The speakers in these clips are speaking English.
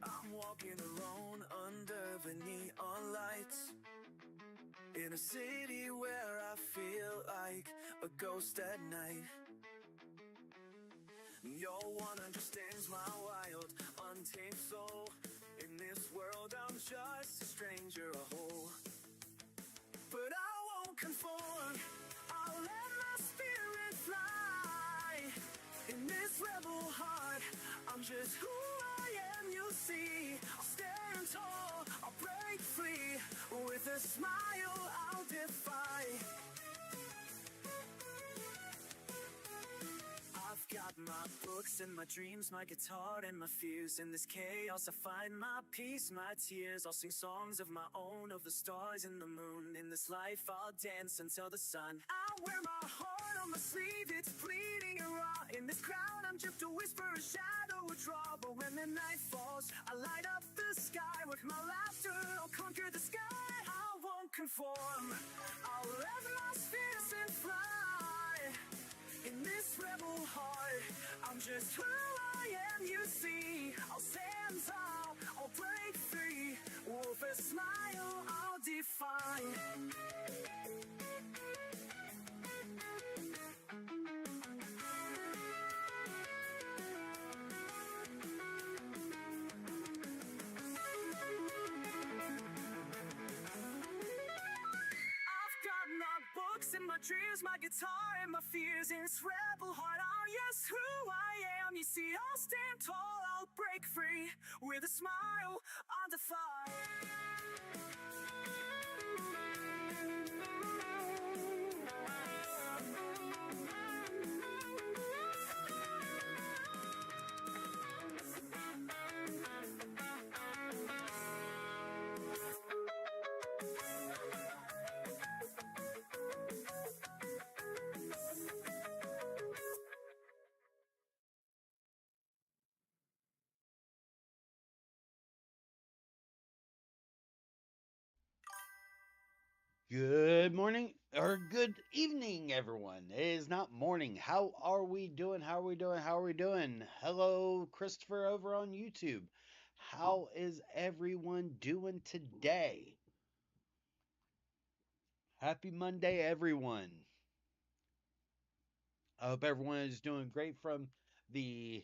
I'm walking alone under the neon lights, in a city where I feel like a ghost at night. No one understands my wild, untamed soul. In this world I'm just a stranger, a hole. But I won't conform, I'll let my spirit fly. In this rebel heart, I'm just who I am, you'll see. I'll stand tall, I'll break free. With a smile I'll defy. I've got my books and my dreams, my guitar and my fears. In this chaos I find my peace, my tears. I'll sing songs of my own, of the stars and the moon. In this life I'll dance until the sun. I wear my heart on my sleeve, it's bleeding and raw. In this crowd I'm just a whisper, a shadow, a draw. But when the night falls, I light up the sky. With my laughter I'll conquer the sky. I won't conform, I'll let my spirit fly. In this rebel heart, I'm just who I am, you see. I'll stand tall, I'll break free. With a smile, I'll defy. Books and my dreams, my guitar and my fears. In this rebel heart, I'm yes who I am. You see, I'll stand tall, I'll break free. With a smile, I'll defy. Good morning or good evening, everyone. It is not morning. How are we doing? How are we doing? How are we doing? Hello, Christopher over on YouTube. How is everyone doing today? Happy Monday, everyone. I hope everyone is doing great from the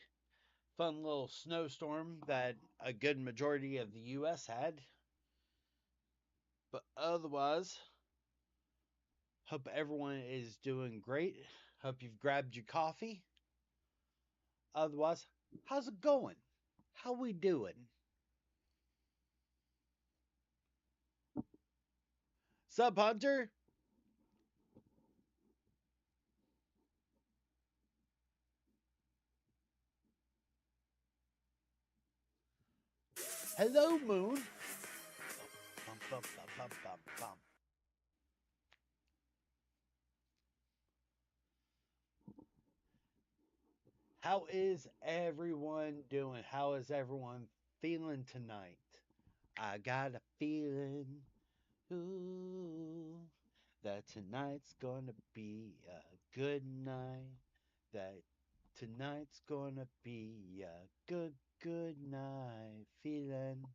fun little snowstorm that a good majority of the U.S. had. But otherwise, hope everyone is doing great. Hope you've grabbed your coffee. Otherwise, how's it going? How we doing? Sup, Hunter? Hello, Moon. Bum, bum, bum, bum, bum, bum. How is everyone doing? How is everyone feeling tonight? I got a feeling, ooh, that tonight's gonna be a good night. That tonight's gonna be a good night. Feeling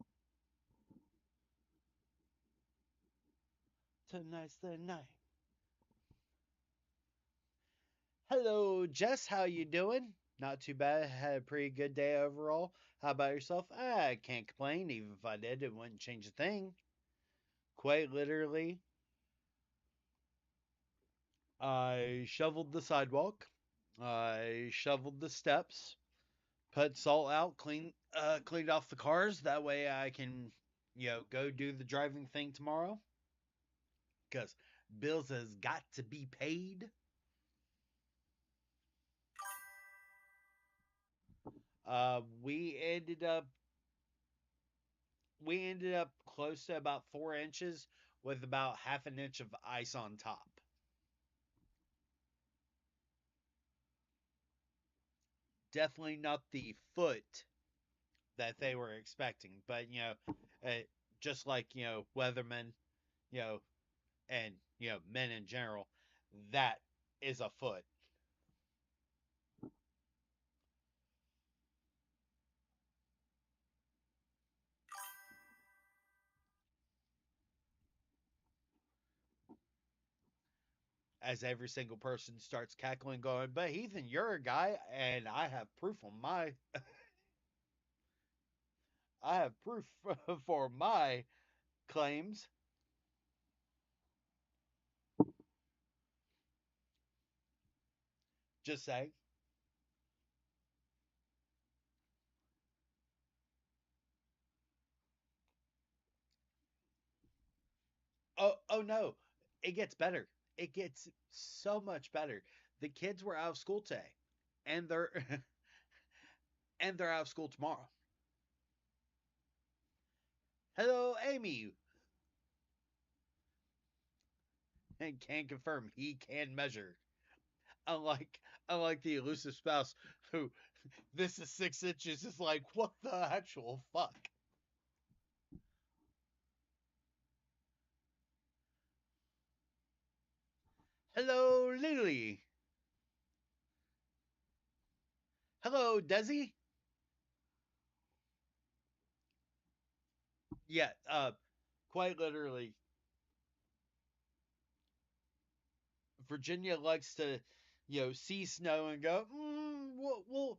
tonight's the night. Hello, Jess. How you doing? Not too bad. Had a pretty good day overall. How about yourself? I can't complain. Even if I did, it wouldn't change a thing. Quite literally, I shoveled the sidewalk. I shoveled the steps. Put salt out. Cleaned off the cars. That way I can, go do the driving thing tomorrow. Cause bills has got to be paid. Uh, we ended up we ended up close to about 4 inches with about half an inch of ice on top. Definitely not the foot that they were expecting, but uh, just like weathermen, you know and men in general, that is afoot. As every single person starts cackling, going, "But Ethan, you're a guy, and I have proof on my, I have proof for my claims." Just saying. Oh no, it gets better. It gets so much better. The kids were out of school today, and they're and they're out of school tomorrow. Hello, Amy, and can confirm he can measure. Unlike unlike the elusive spouse who this is 6 inches is like, what the actual fuck? Hello, Lily. Hello, Desi. Yeah, quite literally, Virginia likes to, see snow and go, well,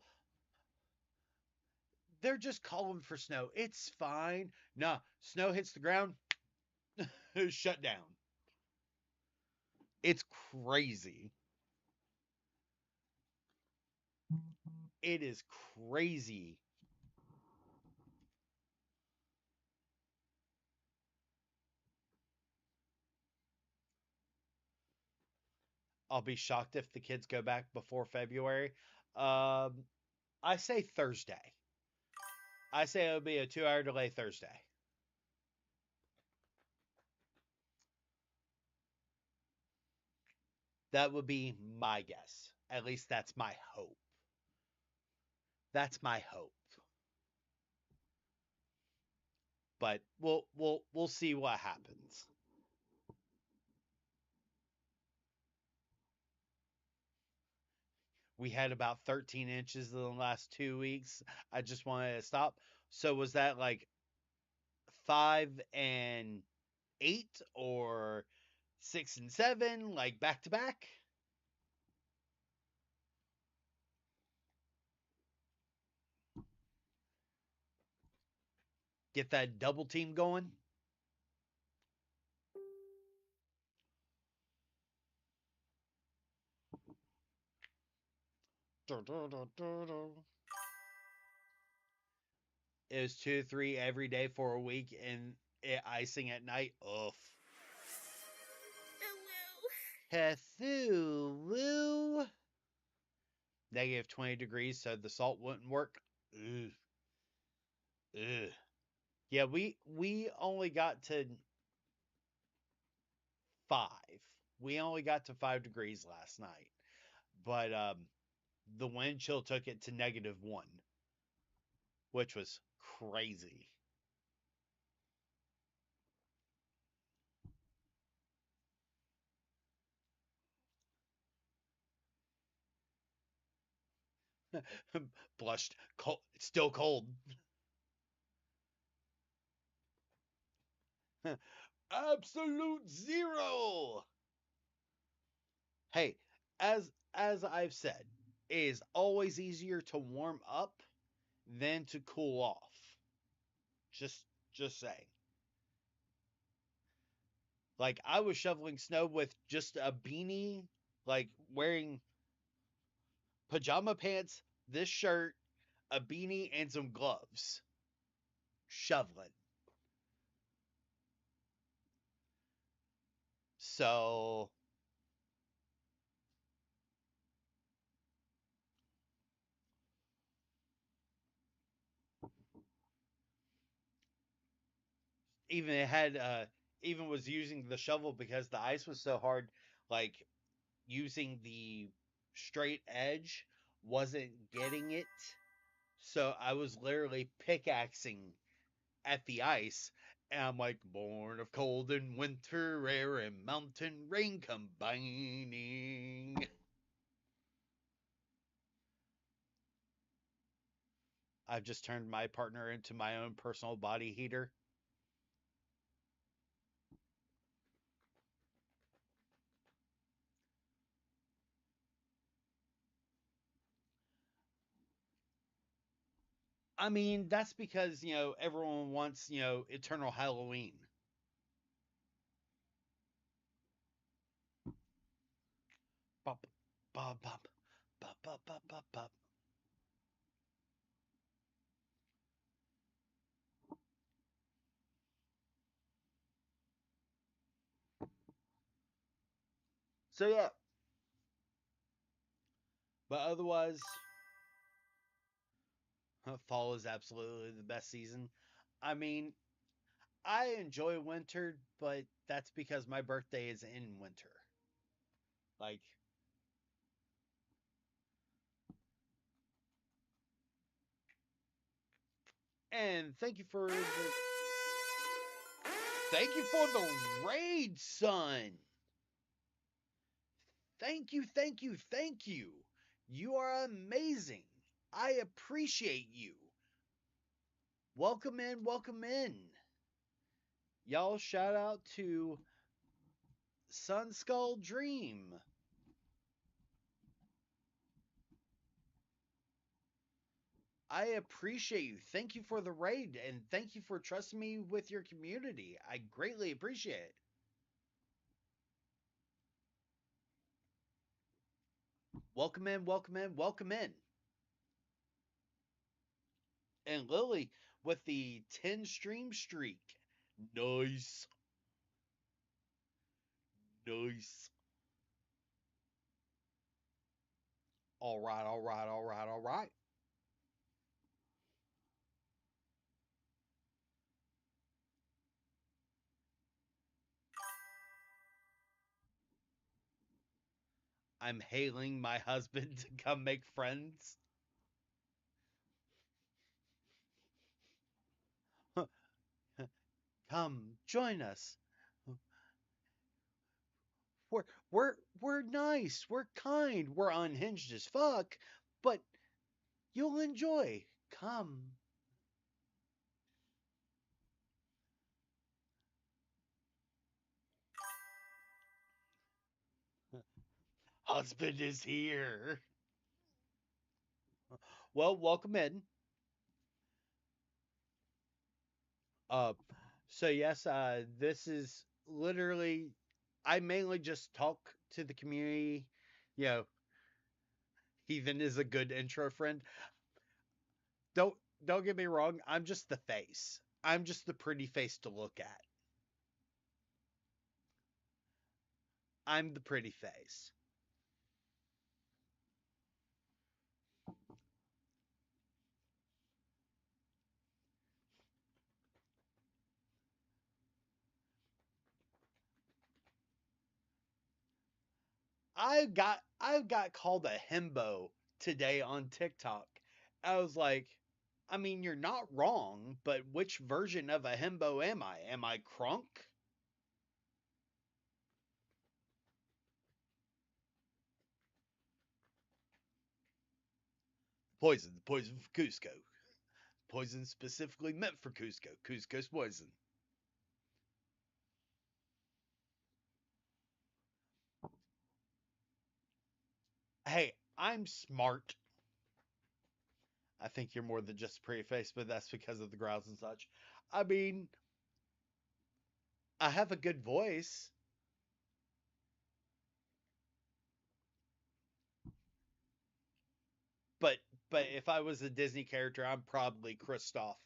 they're just calling for snow. It's fine. Nah, snow hits the ground, shut down. It's crazy. It is crazy. I'll be shocked if the kids go back before February. Um, I say Thursday. I say it'll be a 2 hour delay Thursday. That would be my guess. At least that's my hope. That's my hope. But we'll see what happens. We had about 13 inches in the last 2 weeks. I just wanted to stop. So was that like 5 and 8 or 6 and 7, like back to back? Get that double team going. It was 2 3 every day for a week and icing at night. Oof. Cthulhu. -20 degrees, so the salt wouldn't work. Ugh. Ugh. Yeah, we only got to 5. We only got to 5 degrees last night, but the wind chill took it to -1, which was crazy. Blushed. Cold. It's still cold. Absolute zero. Hey, as I've said, it is always easier to warm up than to cool off. Just saying. Like I was shoveling snow with just a beanie, like wearing pajama pants, this shirt, a beanie, and some gloves. Shoveling. So even it had even was using the shovel because the ice was so hard, like using the straight edge wasn't getting it. So I was literally pickaxing at the ice I'm like born of cold and winter air and mountain rain combining. I've just turned my partner into my own personal body heater. I mean, that's because, everyone wants, eternal Halloween. Bop, bop, bop, bop, bop, bop, bop, bop. So, yeah. But otherwise, fall is absolutely the best season. I mean, I enjoy winter, but that's because my birthday is in winter. Like, and thank you for the raid, son. Thank you, thank you, thank you. You are amazing. I appreciate you. Welcome in, welcome in. Y'all shout out to Sun Skull Dream. I appreciate you. Thank you for the raid and thank you for trusting me with your community. I greatly appreciate it. Welcome in, welcome in, welcome in. And Lily with the 10 stream streak. Nice. Nice. All right, all right, all right, all right. I'm hailing my husband to come make friends. Come, join us. We're nice, we're kind, we're unhinged as fuck, but you'll enjoy. Come. Husband is here. Well, welcome in. Uh, so yes, this is literally, I mainly just talk to the community. You know, Heathen is a good intro friend. Don't don't get me wrong. I'm just the face. I'm just the pretty face to look at. I'm the pretty face. I got called a himbo today on TikTok. I was like, I mean, you're not wrong, but which version of a himbo am I? Am I crunk? Poison for Cusco. Poison specifically meant for Cusco. Cusco's poison. Hey, I'm smart. I think you're more than just a pretty face, but that's because of the growls and such. I mean, I have a good voice. But but if I was a Disney character, I'm probably Kristoff.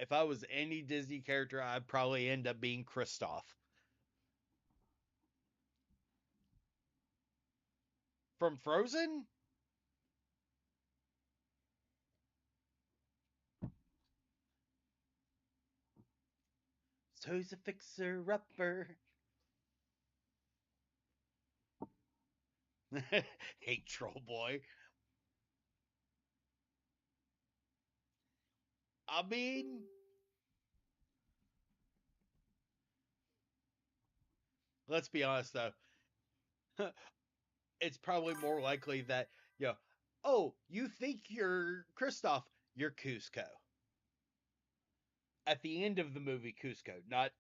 If I was any Disney character, I'd probably end up being Kristoff from Frozen. So he's a fixer upper. Hate Troll Boy. I mean, let's be honest though. It's probably more likely that, you know, oh, you think you're Kristoff, you're Cusco. At the end of the movie Cusco, not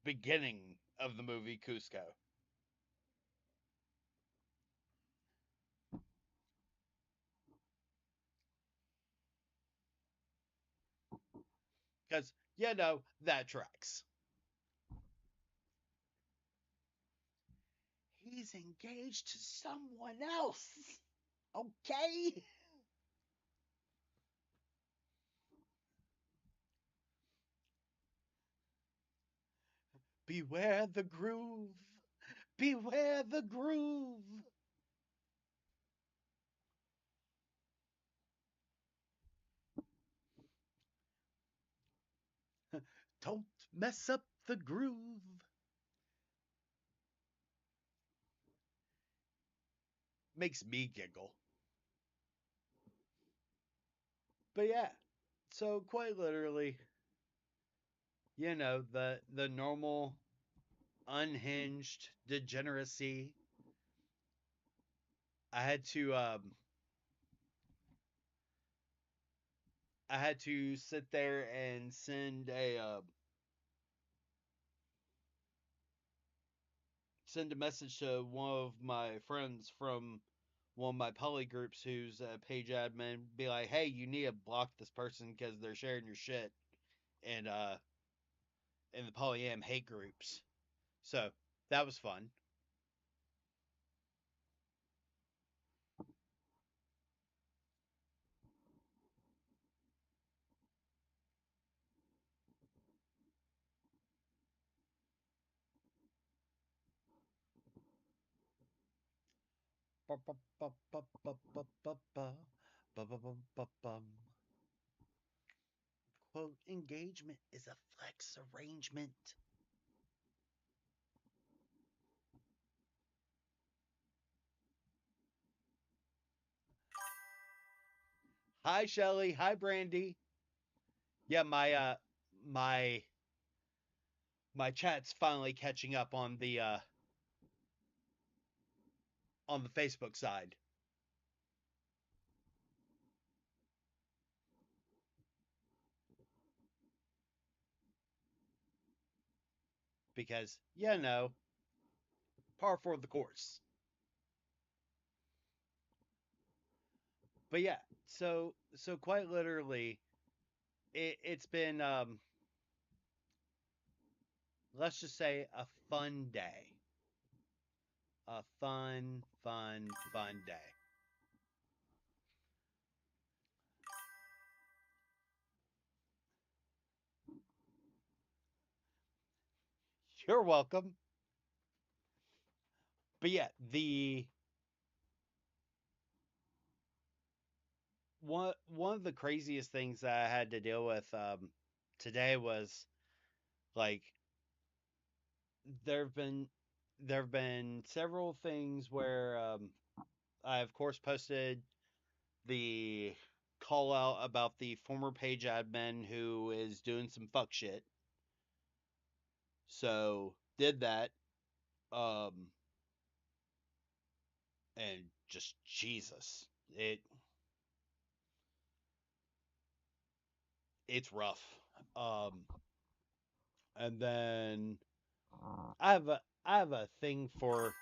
beginning of the movie Cusco. Because, you know, that tracks. He's engaged to someone else. Okay? Beware the groove. Beware the groove. Don't mess up the groove. Makes me giggle. But yeah, so quite literally, you know, the normal unhinged degeneracy. I had to I had to sit there and send a message to one of my friends from one of my poly groups who's a page admin, be like, hey, you need to block this person because they're sharing your shit and in the polyam hate groups. So that was fun. Quote, engagement is a flex arrangement. Hi Shelly, hi Brandy. Yeah, my my chat's finally catching up on the Facebook side. Because, you know, par for the course. But yeah, so quite literally, it's been let's just say a fun day. A fun day. You're welcome. But yeah, the one of the craziest things that I had to deal with today was like there've been there've been several things where I of course posted the call out about the former page admin who is doing some fuck shit. So did that. Um and just Jesus. It's rough. Um and then I have a thing for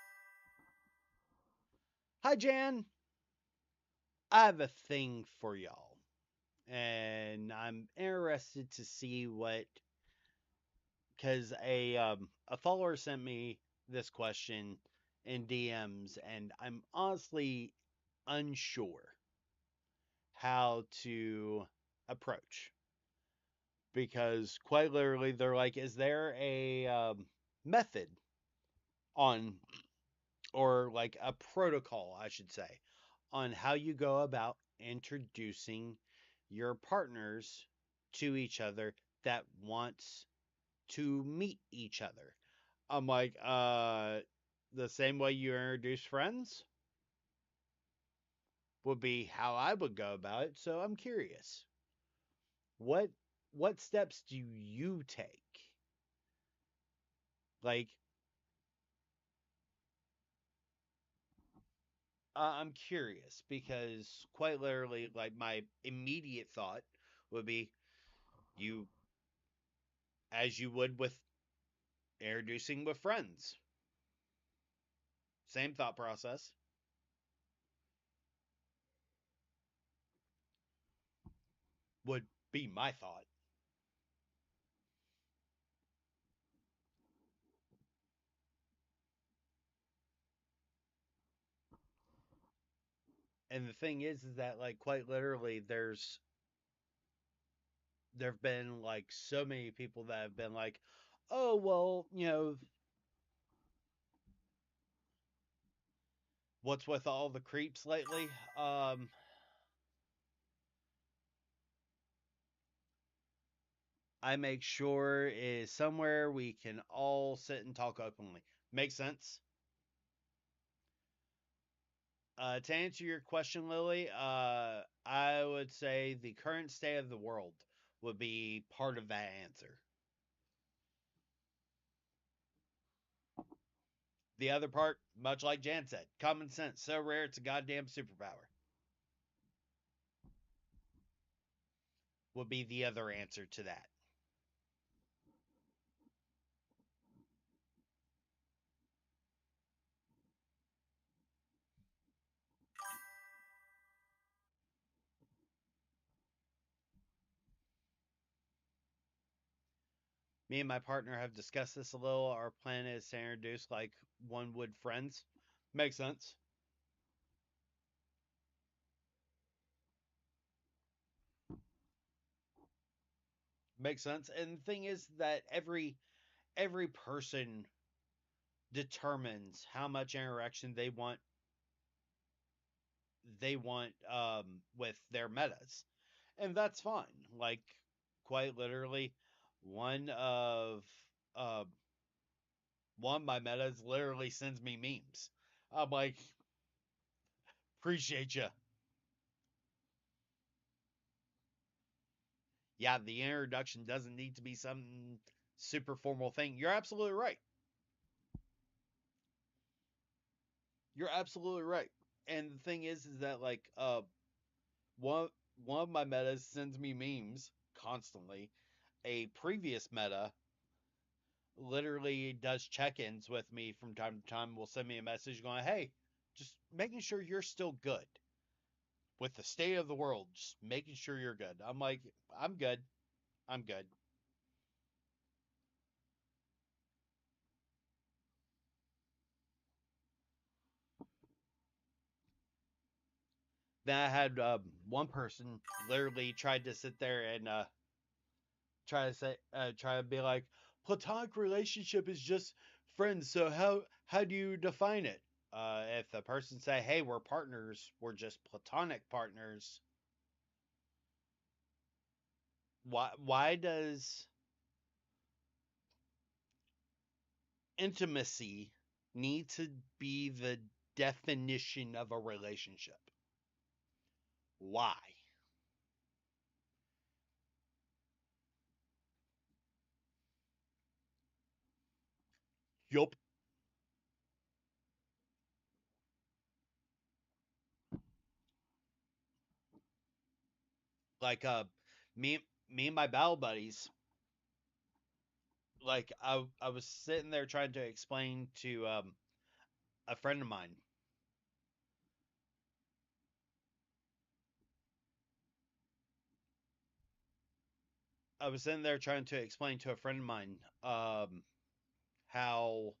Hi Jan. I have a thing for y'all. And I'm interested to see what because a follower sent me this question in DMs, and I'm honestly unsure how to approach because quite literally they're like, is there a method on or like a protocol, I should say, on how you go about introducing your partners to each other that wants to meet each other? I'm like, the same way you introduce friends would be how I would go about it. So I'm curious. What what steps do you take? Like, I'm curious because quite literally, like, my immediate thought would be you, as you would with introducing with friends. Same thought process. Would be my thought. And the thing is that, like, quite literally, there've been like so many people that have been like, oh well, what's with all the creeps lately? I make sure is somewhere we can all sit and talk openly. Makes sense. To answer your question, Lily, I would say the current state of the world would be part of that answer. The other part, much like Jan said, common sense, so rare it's a goddamn superpower, would be the other answer to that. Me and my partner have discussed this a little. Our plan is to introduce like one would friends. Makes sense. Makes sense. And the thing is that every person determines how much interaction they want with their metas. And that's fine. Like quite literally one of uh one of my metas literally sends me memes. I'm like, appreciate you. Yeah, the introduction doesn't need to be some super formal thing. You're absolutely right. You're absolutely right. And the thing is that like one one of my metas sends me memes constantly. A previous meta literally does check-ins with me from time to time. Will send me a message going, "Hey, just making sure you're still good with the state of the world. Just making sure you're good." I'm like, "I'm good. I'm good." Then I had one person literally tried to sit there and try to be like, platonic relationship is just friends. So how do you define it? If the person say, hey, we're partners, we're just platonic partners. Why does intimacy need to be the definition of a relationship? Why? Yup. Like me me and my battle buddies, like I was sitting there trying to explain to a friend of mine. I was sitting there trying to explain to a friend of mine how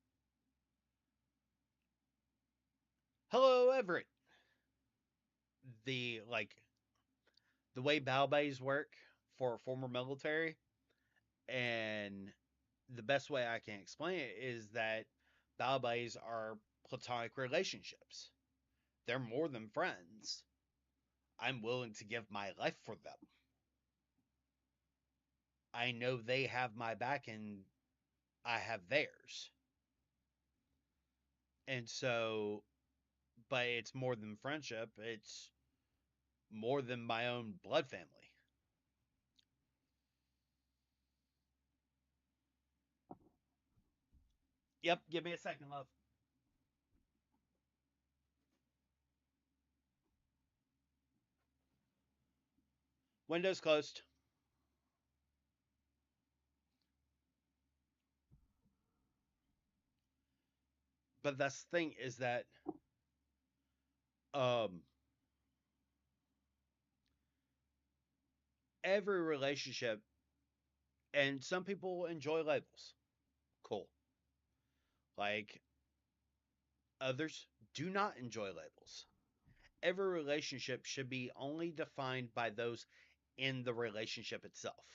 hello Everett, the like the way bow bays work for former military, and the best way I can explain it is that bow bays are platonic relationships. They're more than friends. I'm willing to give my life for them. I know they have my back and I have theirs. And so, but it's more than friendship. It's more than my own blood family. Yep, give me a second, love. Windows closed. But that's the thing is that um every relationship, and some people enjoy labels. Cool. Like others do not enjoy labels. Every relationship should be only defined by those in the relationship itself.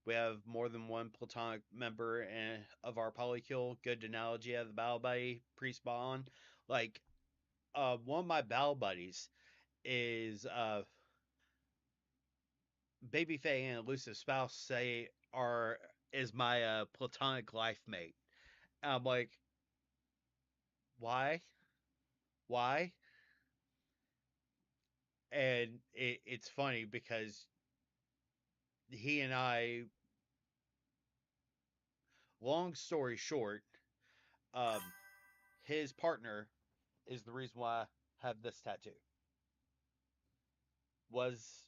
We have more than one platonic member of our polycule. Good analogy of the battle buddy pre-spawn. Like one of my battle buddies is Baby Faye and Elusive Spouse say are is my platonic life mate. And I'm like, why? Why? And it's funny because he and I, long story short, um, his partner is the reason why I have this tattoo. Was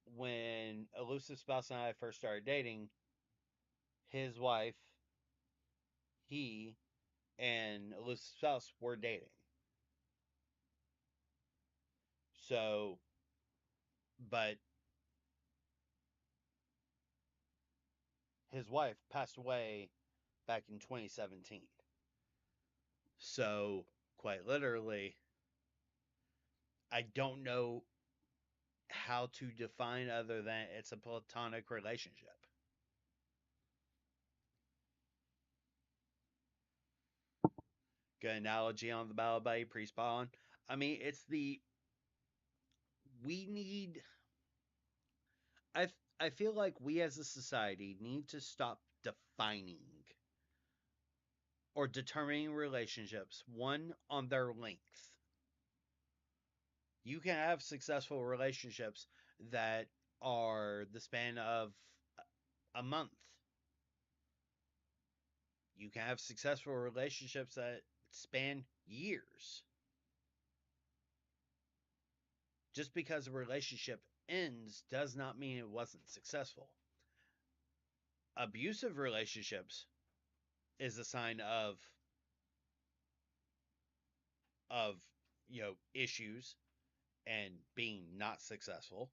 when Elusive Spouse and I first started dating, his wife, he, and Elusive Spouse were dating. So, but his wife passed away back in 2017. So, quite literally, I don't know how to define other than it's a platonic relationship. Good analogy on the Battle Bay pre-spawn. I mean, it's the we need. I feel like we as a society need to stop defining or determining relationships one on their length. You can have successful relationships that are the span of a month. You can have successful relationships that span years. Just because a relationship ends does not mean it wasn't successful. Abusive relationships is a sign of issues and being not successful.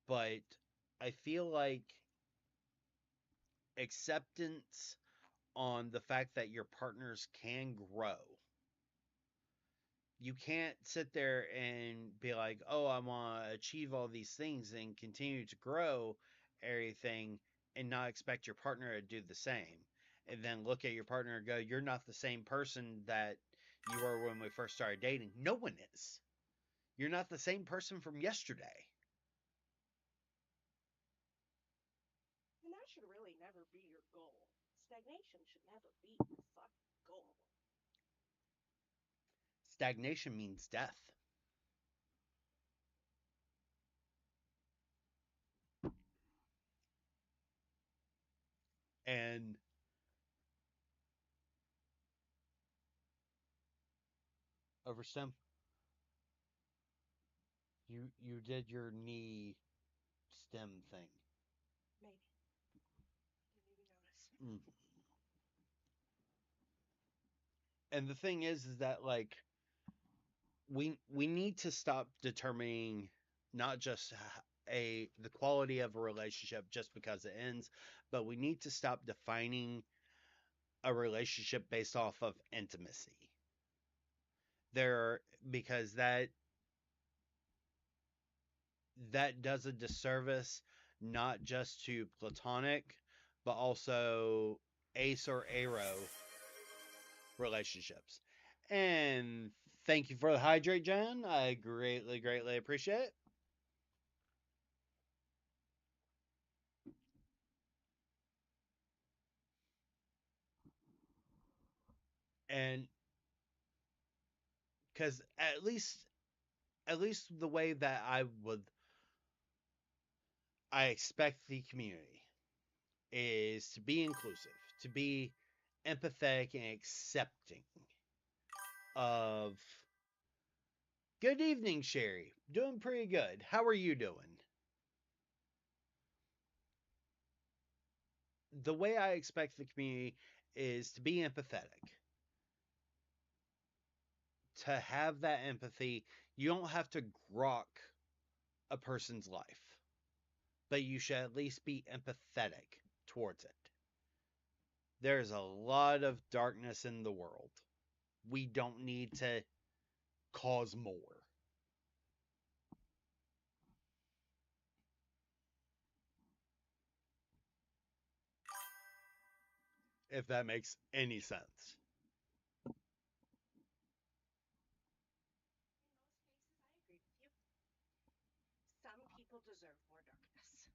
But I feel like acceptance on the fact that your partners can grow. You can't sit there and be like, oh, I want to achieve all these things and continue to grow everything and not expect your partner to do the same. And then look at your partner and go, you're not the same person that you were when we first started dating. No one is. You're not the same person from yesterday. And that should really never be your goal. Stagnation should never be your fucking goal. Stagnation means death. And Overstem, you did your knee stem thing. Maybe. Didn't even notice. Mm. And the thing is that like we need to stop determining not just the quality of a relationship just because it ends, but we need to stop defining a relationship based off of intimacy. There because that does a disservice not just to platonic but also ace or aro relationships. And thank you for the hydrate, Jen. I greatly appreciate it. And because at least the way that I would I expect the community is to be inclusive, to be empathetic and accepting of good evening, Sherry. Doing pretty good. How are you doing? The way I expect the community is to be empathetic. To have that empathy, you don't have to grok a person's life, but you should at least be empathetic towards it. There's a lot of darkness in the world. We don't need to cause more. If that makes any sense. In most cases, I agree with you. Some people deserve more darkness.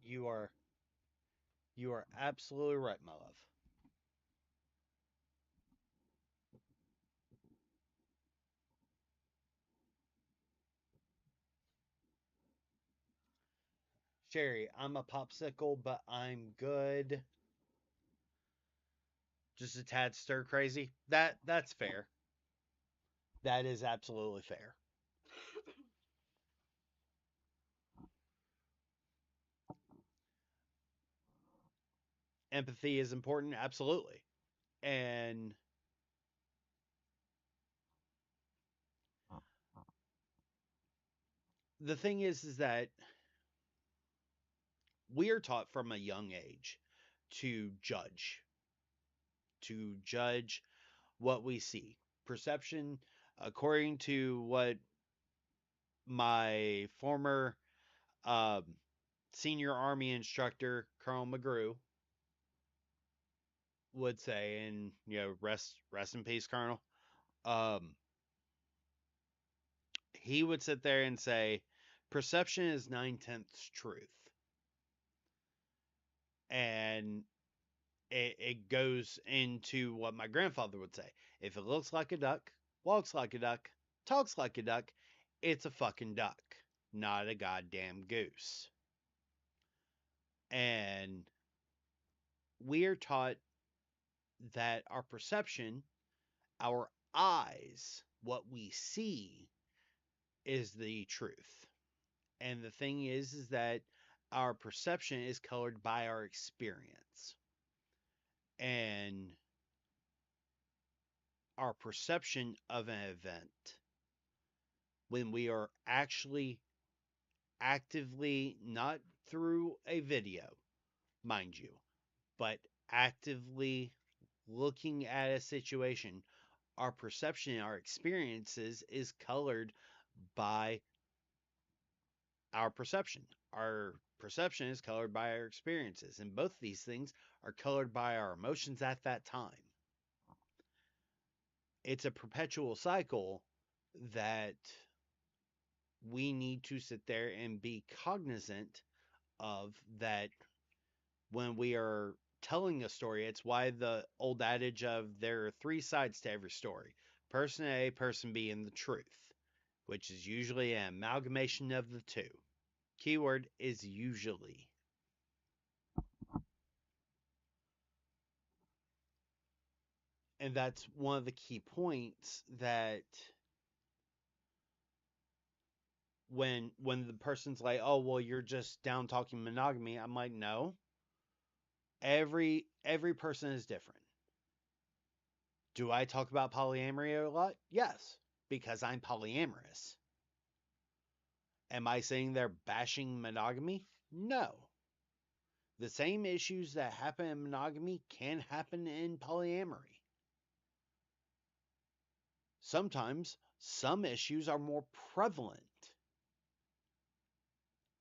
You are you are absolutely right, my love. Sherry, I'm a popsicle, but I'm good. Just a tad stir crazy. That's fair. That is absolutely fair. Empathy is important, absolutely. And the thing is that we are taught from a young age to judge what we see. Perception, according to what my former um, senior army instructor, Colonel McGrew, would say, and rest in peace, Colonel. Um, he would sit there and say, perception is 9/10 truth, and it goes into what my grandfather would say: if it looks like a duck, walks like a duck, talks like a duck, it's a fucking duck, not a goddamn goose. And we are taught that our perception, our eyes, what we see, is the truth. And the thing is that our perception is colored by our experience. And our perception of an event, when we are actually actively, not through a video, mind you, but actively looking at a situation, our perception, our experiences is colored by our perception. Our perception is colored by our experiences, and both these things are colored by our emotions at that time. It's a perpetual cycle that we need to sit there and be cognizant of, that when we are telling a story. It's why the old adage of there are three sides to every story: person A, person B, and the truth, which is usually an amalgamation of the two. Keyword is usually. And that's one of the key points, that when the person's like, oh well, you're just down talking monogamy, I'm like, no. Every person is different. Do I talk about polyamory a lot? Yes, because I'm polyamorous. Am I sitting there bashing monogamy? No. The same issues that happen in monogamy can happen in polyamory. Sometimes some issues are more prevalent,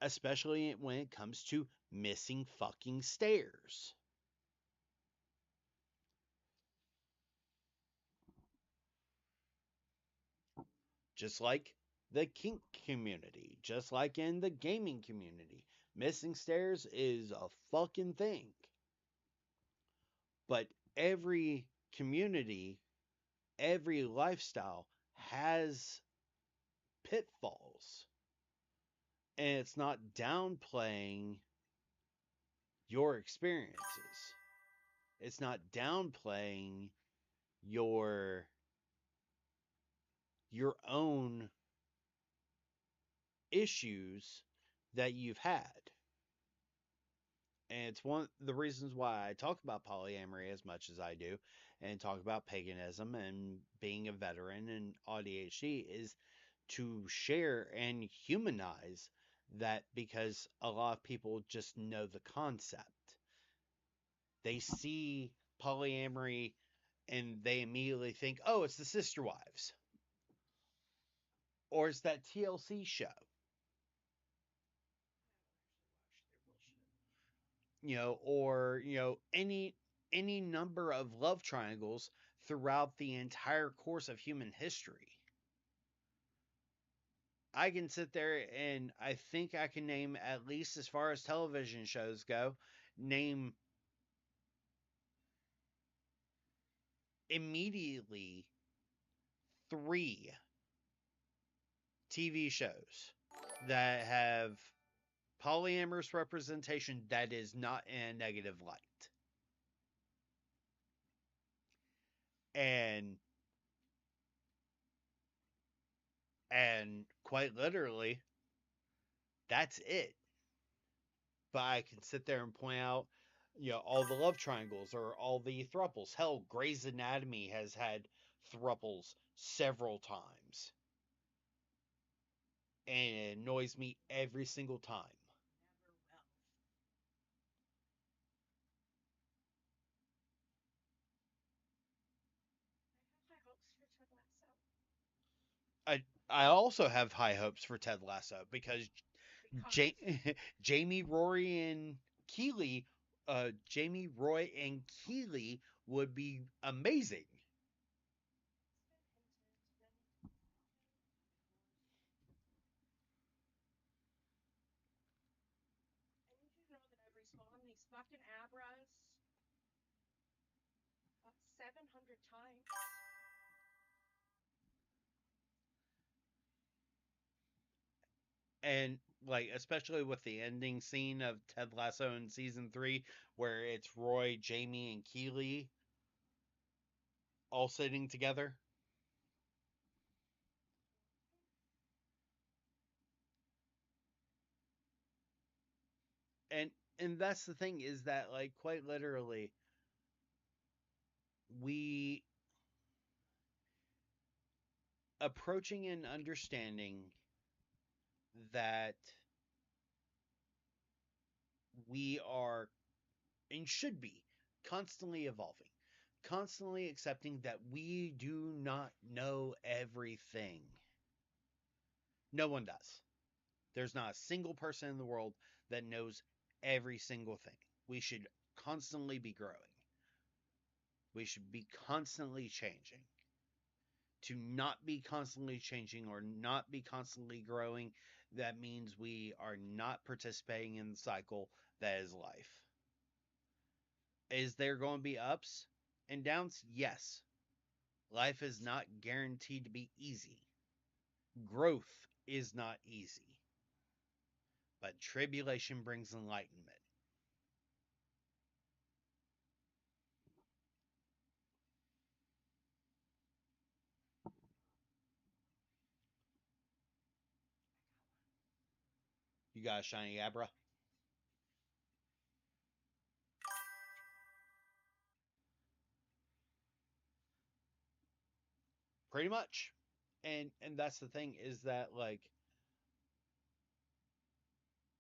especially when it comes to missing fucking stairs. Just like the kink community, just like in the gaming community, missing stairs is a fucking thing. But every community, every lifestyle has pitfalls. And it's not downplaying your experiences. It's not downplaying your own issues that you've had. And it's one of the reasons why I talk about polyamory as much as I do and talk about paganism and being a veteran and ADHD is to share and humanize that, because a lot of people just know the concept. They see polyamory and they immediately think, oh, it's the Sister Wives. Or it's that TLC show. Or any number of love triangles throughout the entire course of human history. I can sit there and I think I can name, at least as far as television shows go, name immediately 3 TV shows that have polyamorous representation that is not in a negative light. And quite literally, that's it. But I can sit there and point out, all the love triangles or all the thruples. Hell, Grey's Anatomy has had thruples several times. And it annoys me every single time. I also have high hopes for Ted Lasso because Jamie, Rory, and Keeley, Jamie, Roy, and Keeley would be amazing. I need you to know that I've respawned these fucking Abras about 700 times. And especially with the ending scene of Ted Lasso in season 3, where it's Roy, Jamie, and Keeley all sitting together. And that's the thing, is that quite literally, we approaching and understanding that we are and should be constantly evolving, constantly accepting that we do not know everything. No one does. There's not a single person in the world that knows every single thing. We should constantly be growing. We should be constantly changing. To not be constantly changing or not be constantly growing, that means we are not participating in the cycle that is life. Is there going to be ups and downs? Yes. Life is not guaranteed to be easy. Growth is not easy. But tribulation brings enlightenment. You got a shiny Abra? Pretty much. And that's the thing, is that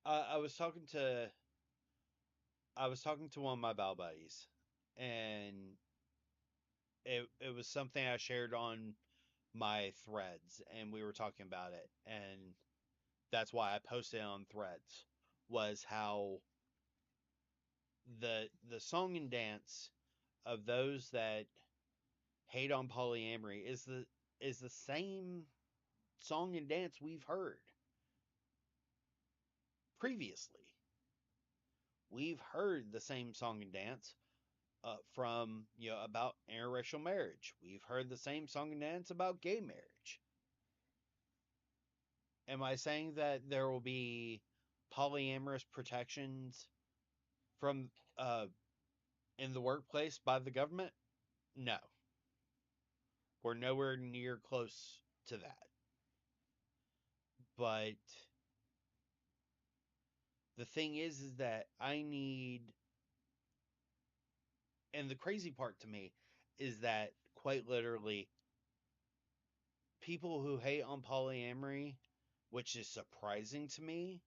I was talking to one of my Bal buddies, and it was something I shared on my threads, and we were talking about it, and that's why I posted it on threads, was how the song and dance of those that hate on polyamory is the same song and dance we've heard previously. We've heard the same song and dance from about interracial marriage. We've heard the same song and dance about gay marriage. Am I saying that there will be polyamorous protections from in the workplace by the government? No. We're nowhere near close to that. But the thing is that I need, and the crazy part to me is that quite literally people who hate on polyamory, which is surprising to me,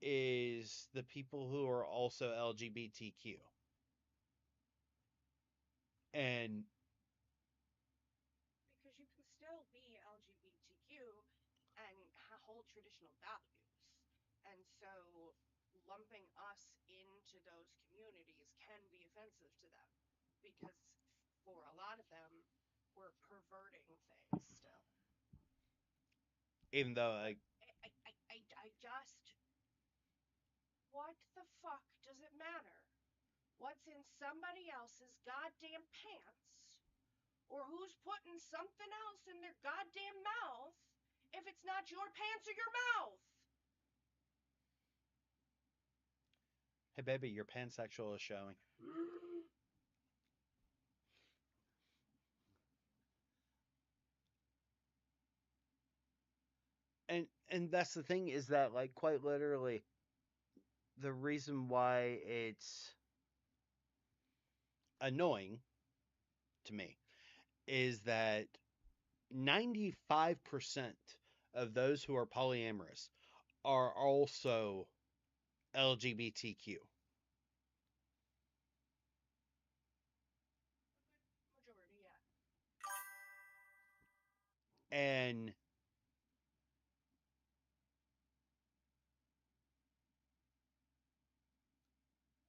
is the people who are also LGBTQ. And Because you can still be LGBTQ and hold traditional values. And so lumping us into those communities can be offensive to them because for a lot of them, we're perverting things still. even though But I just, what the fuck does it matter? What's in somebody else's goddamn pants? Or who's putting something else in their goddamn mouth if it's not your pants or your mouth? hey baby, your pansexual is showing. And that's the thing is that like quite literally the reason why it's annoying to me is that 95% of those who are polyamorous are also LGBTQ. Majority, yeah. And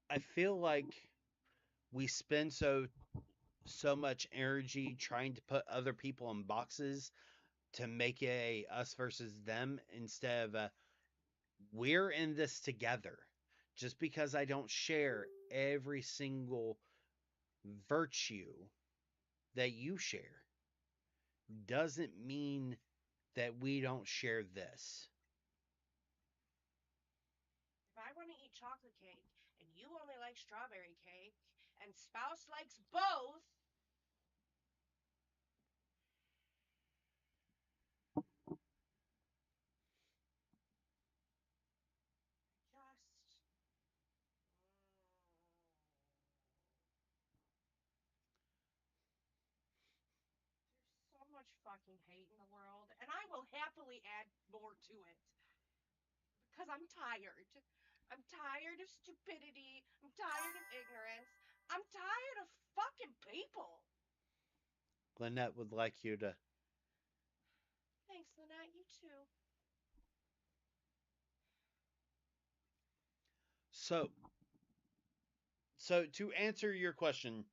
I feel like we spend so much energy trying to put other people in boxes to make it a us versus them instead of a we're in this together. Just because I don't share every single virtue that you share doesn't mean that we don't share this. If I want to eat chocolate cake and you only like strawberry cake and spouse likes both, just there's so much fucking hate in the world, and I will happily add more to it because I'm tired. I'm tired of stupidity. I'm tired of ignorance. I'm tired of fucking people. Lynette would like you to. Thanks, Lynette. You too. So, so to answer your question,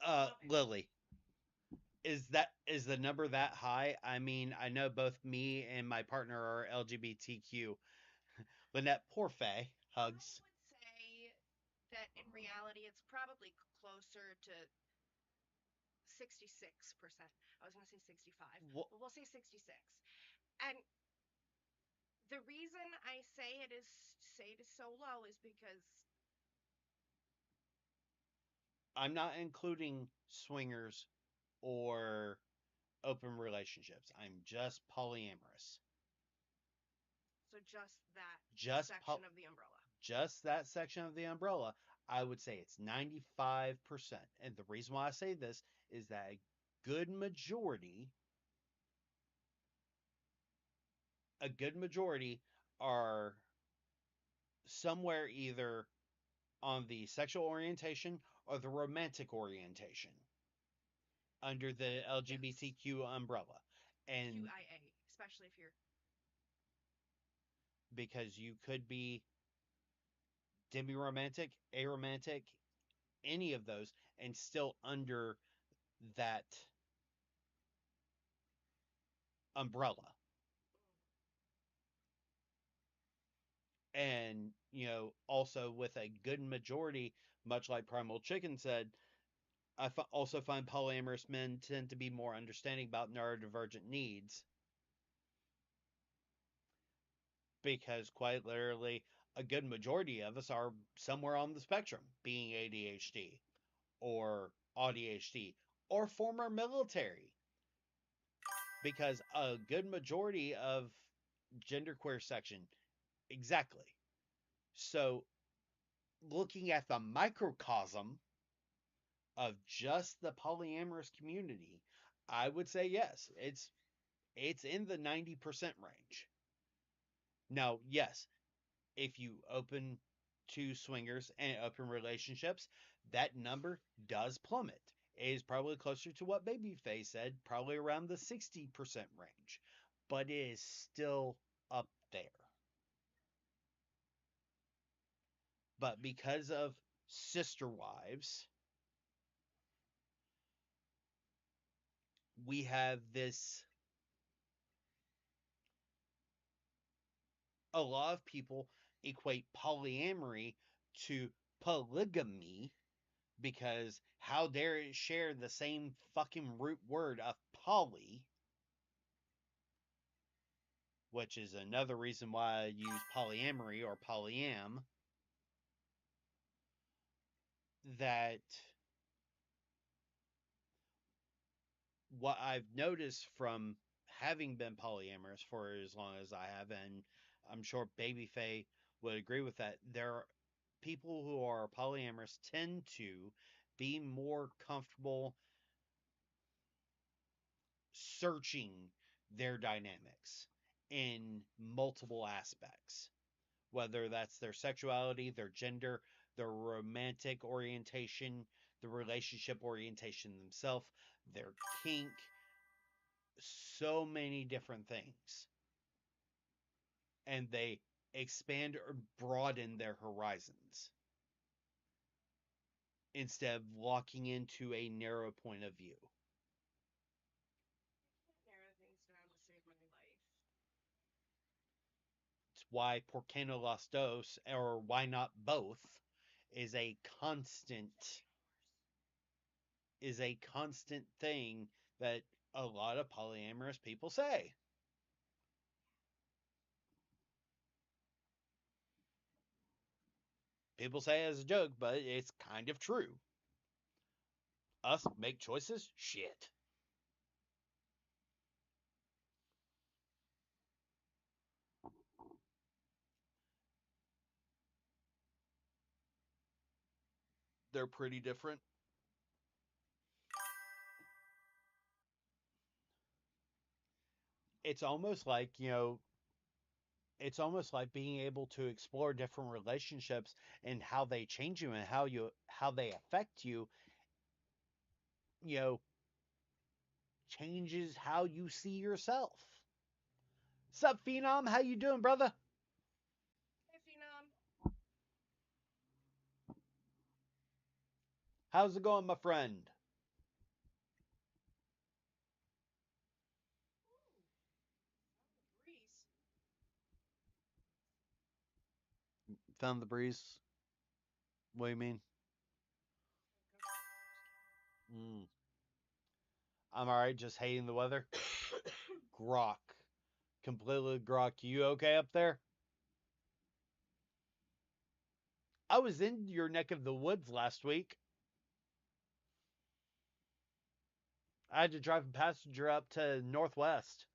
Oh, there was a question. Lily, is the number that high? I mean, I know both me and my partner are LGBTQ. Lynette, poor Faye. Hugs. I would say that in reality, it's probably closer to 66%. I was going to say 65, Well, but we'll say 66. And the reason I say it is so low is because I'm not including swingers or open relationships. I'm just polyamorous. so just that Just section of the umbrella. just that section of the umbrella, I would say it's 95%. And the reason why I say this is that a good majority are somewhere either on the sexual orientation or the romantic orientation under the LGBTQ umbrella. And QIA, especially if you're because you could be demi-romantic, aromantic, any of those, and still under that umbrella. And, also with a good majority, much like Primal Chicken said, I also find polyamorous men tend to be more understanding about neurodivergent needs because quite literally a good majority of us are somewhere on the spectrum, being ADHD or ADHD or former military, because a good majority of genderqueer section, exactly. So looking at the microcosm of just the polyamorous community, I would say yes, it's in the 90% range. Now, yes, if you open to swingers and open relationships, that number does plummet. It is probably closer to what Babyface said, probably around the 60% range, but it is still up there. But because of sister wives, we have this. A lot of people equate polyamory to polygamy because how dare it share the same fucking root word of poly, which is another reason why I use polyamory or polyam, that what I've noticed from having been polyamorous for as long as I have, and I'm sure Babyface would agree with that, there are people who are polyamorous tend to be more comfortable searching their dynamics in multiple aspects, whether that's their sexuality, their gender, their romantic orientation, the relationship orientation themselves, their kink, so many different things. And they expand or broaden their horizons instead of locking into a narrow point of view. Narrow things down to save my life. It's why Por qué no las dos, or why not both, is a constant thing that a lot of polyamorous people say. People say it as a joke, but it's kind of true. Us make choices? Shit. They're pretty different. It's almost like, it's almost like being able to explore different relationships and how they change you and how they affect you, you know, changes how you see yourself. Sup, Phenom? How you doing, brother? Hey, Phenom. How's it going, my friend? Ooh, breeze. Found the breeze. What do you mean? Mm. I'm alright, just hating the weather. Grok. Completely grok. You okay up there? I was in your neck of the woods last week. I had to drive a passenger up to Northwest.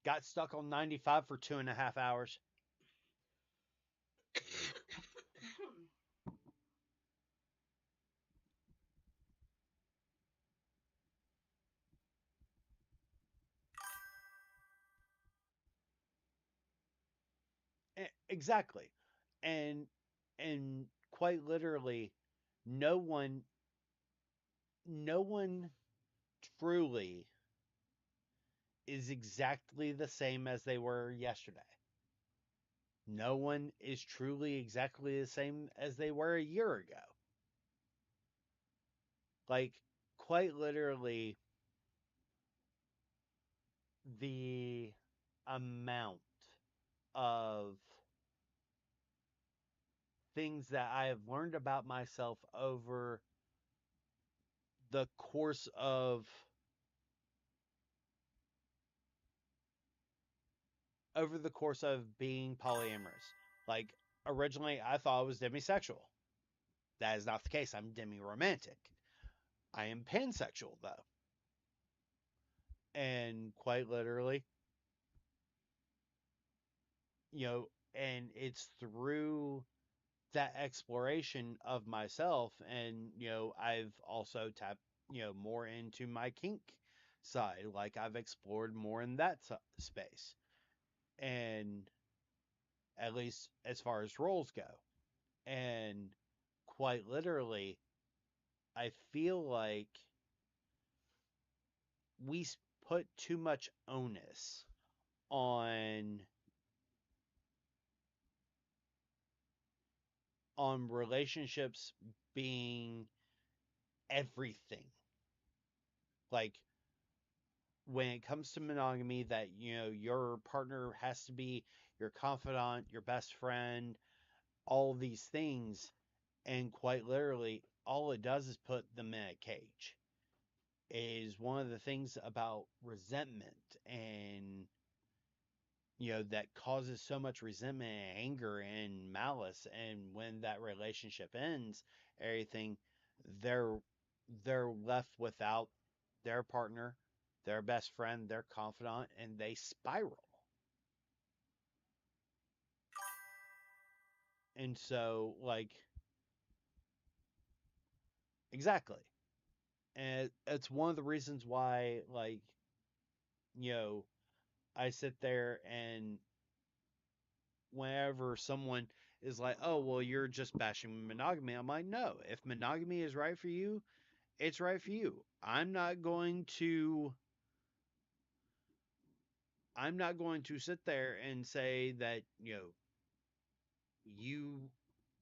Got stuck on 95 for 2.5 hours. Exactly. And quite literally, no one truly is exactly the same as they were yesterday. No one is truly exactly the same as they were a year ago. Like, quite literally, the amount of things that I have learned about myself over the course of over the course of being polyamorous. Like, originally, I thought I was demisexual. That is not the case. I'm demi-romantic. I am pansexual, though. And quite literally, and it's through that exploration of myself, and I've also tapped more into my kink side. Like, I've explored more in that space, and at least as far as roles go. And quite literally, I feel like we put too much onus on relationships being everything. Like, when it comes to monogamy, that your partner has to be your confidant, your best friend, all these things, and quite literally all it does is put them in a cage. Is one of the things about resentment, and that causes so much resentment and anger and malice. And when that relationship ends, everything, they're left without their partner, their best friend, their confidant, and they spiral. And so, like, exactly. And it's one of the reasons why, like, you know, I sit there, and whenever someone is like, oh, well, you're just bashing monogamy, I'm like, no, if monogamy is right for you, it's right for you. I'm not going to sit there and say that, you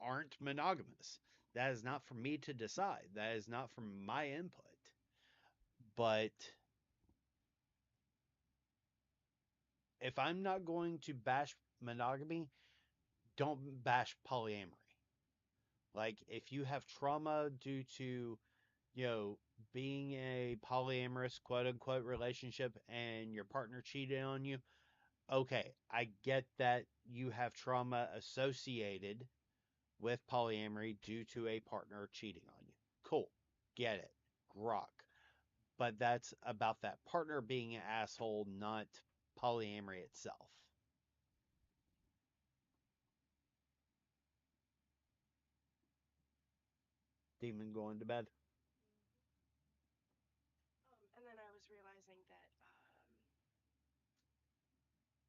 aren't monogamous. That is not for me to decide. That is not from my input. But if I'm not going to bash monogamy, don't bash polyamory. Like, if you have trauma due to, you know, being a polyamorous quote unquote relationship and your partner cheated on you, okay, I get that you have trauma associated with polyamory due to a partner cheating on you. Cool. Get it. Grok. But that's about that partner being an asshole, not polyamory itself. Demon going to bed. And then I was realizing that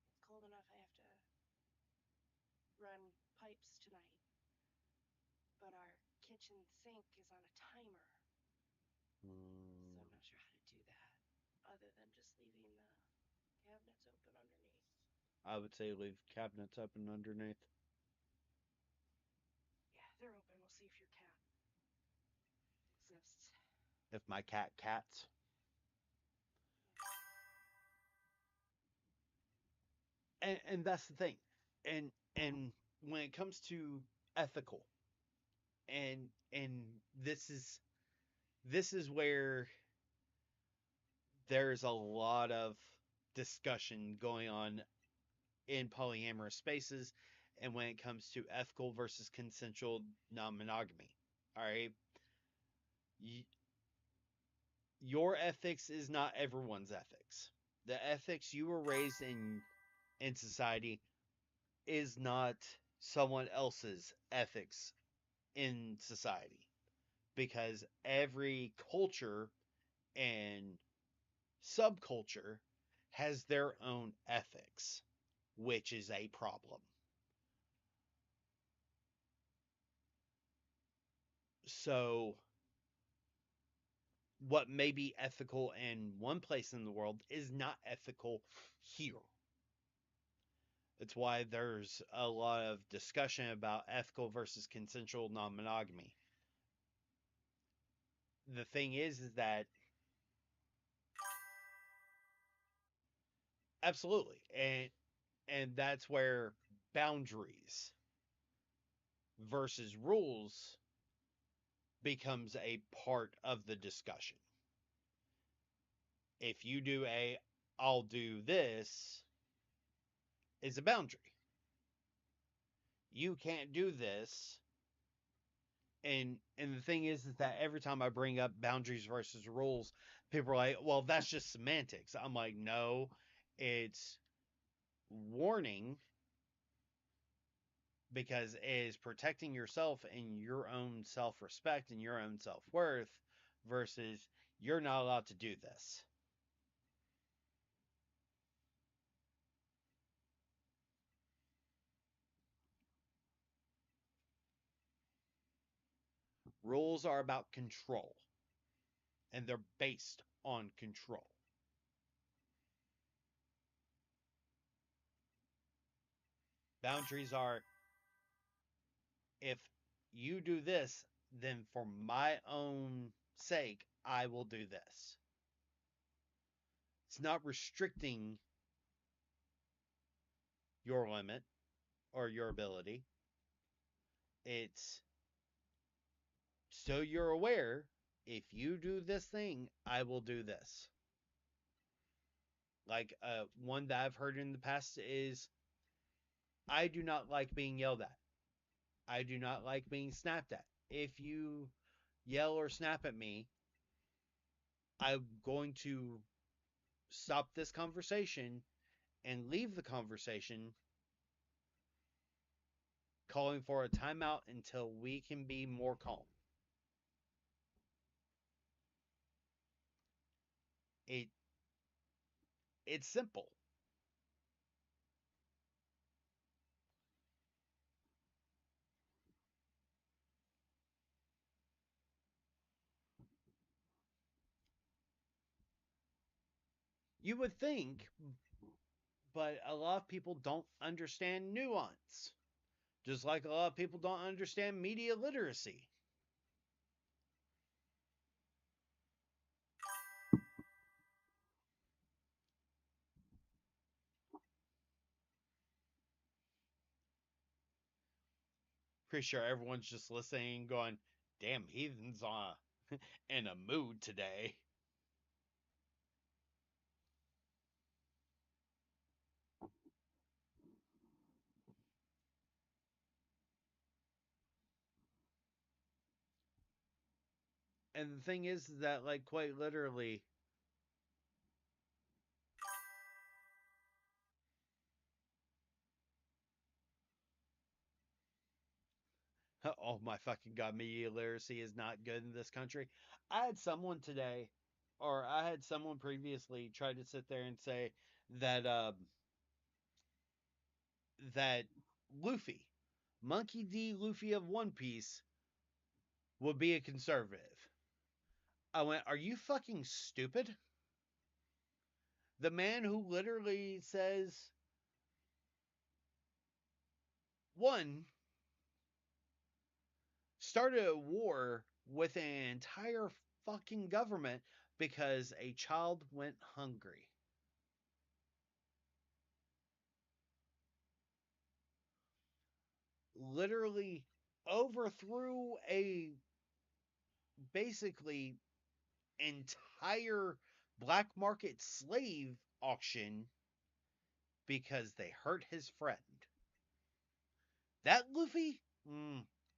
it's cold enough. I have to run pipes tonight, but our kitchen sink is on a timer, so I'm not sure how to do that other than just leaving the cabinets open underneath. I would say leave cabinets open underneath. Yeah, they're open. We'll see if your cat exists. If my cat cats. And that's the thing. And when it comes to ethical, and this is where there's a lot of discussion going on in polyamorous spaces, and when it comes to ethical versus consensual non-monogamy. All right, your ethics is not everyone's ethics. The ethics you were raised in society is not someone else's ethics in society, because every culture and subculture has their own ethics, which is a problem. So, what may be ethical in one place in the world is not ethical here. That's why there's a lot of discussion about ethical versus consensual non monogamy. The thing is that absolutely, and that's where boundaries versus rules becomes a part of the discussion. If you do a I'll do this, is a boundary. You can't do this. And the thing is that every time I bring up boundaries versus rules, people are like, well, that's just semantics. I'm like, no, it's warning, because it is protecting yourself and your own self-respect and your own self-worth versus you're not allowed to do this. Rules are about control, and they're based on control. Boundaries are, if you do this, then for my own sake, I will do this. It's not restricting your limit or your ability. It's so you're aware, if you do this thing, I will do this. Like one that I've heard in the past is, I do not like being yelled at. I do not like being snapped at. If you yell or snap at me, I'm going to stop this conversation and leave the conversation, calling for a timeout until we can be more calm. It it's simple. You would think, but a lot of people don't understand nuance. Just like a lot of people don't understand media literacy. Pretty sure everyone's just listening going, damn, Heathen's in a mood today. And the thing is that, like, quite literally, oh my fucking god, media literacy is not good in this country. I had someone today, or I had someone previously try to sit there and say that that Luffy, Monkey D. Luffy of One Piece, would be a conservative. I went, are you fucking stupid? The man who literally says, one, started a war with an entire fucking government because a child went hungry. Literally overthrew a basically entire black market slave auction because they hurt his friend. That Luffy?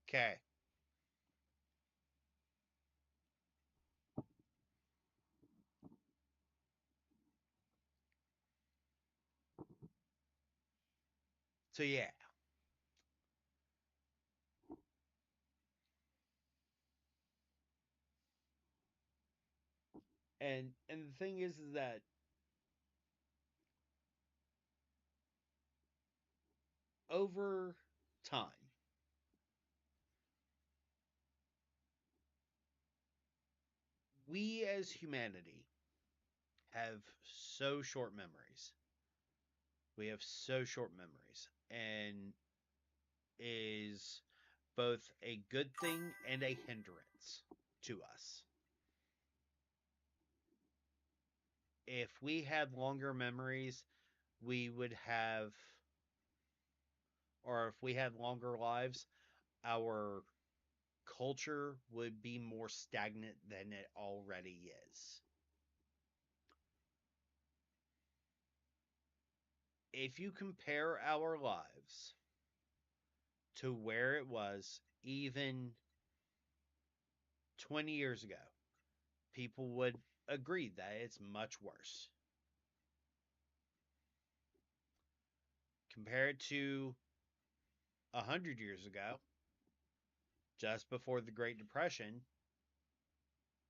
Okay. So yeah. And the thing is that over time, we as humanity have so short memories. We have so short memories, and is both a good thing and a hindrance to us. If we had longer memories, we would have, or if we had longer lives, our culture would be more stagnant than it already is. if you compare our lives to where it was even 20 years ago, people would agree that it's much worse. Compared to 100 years ago, just before the Great Depression,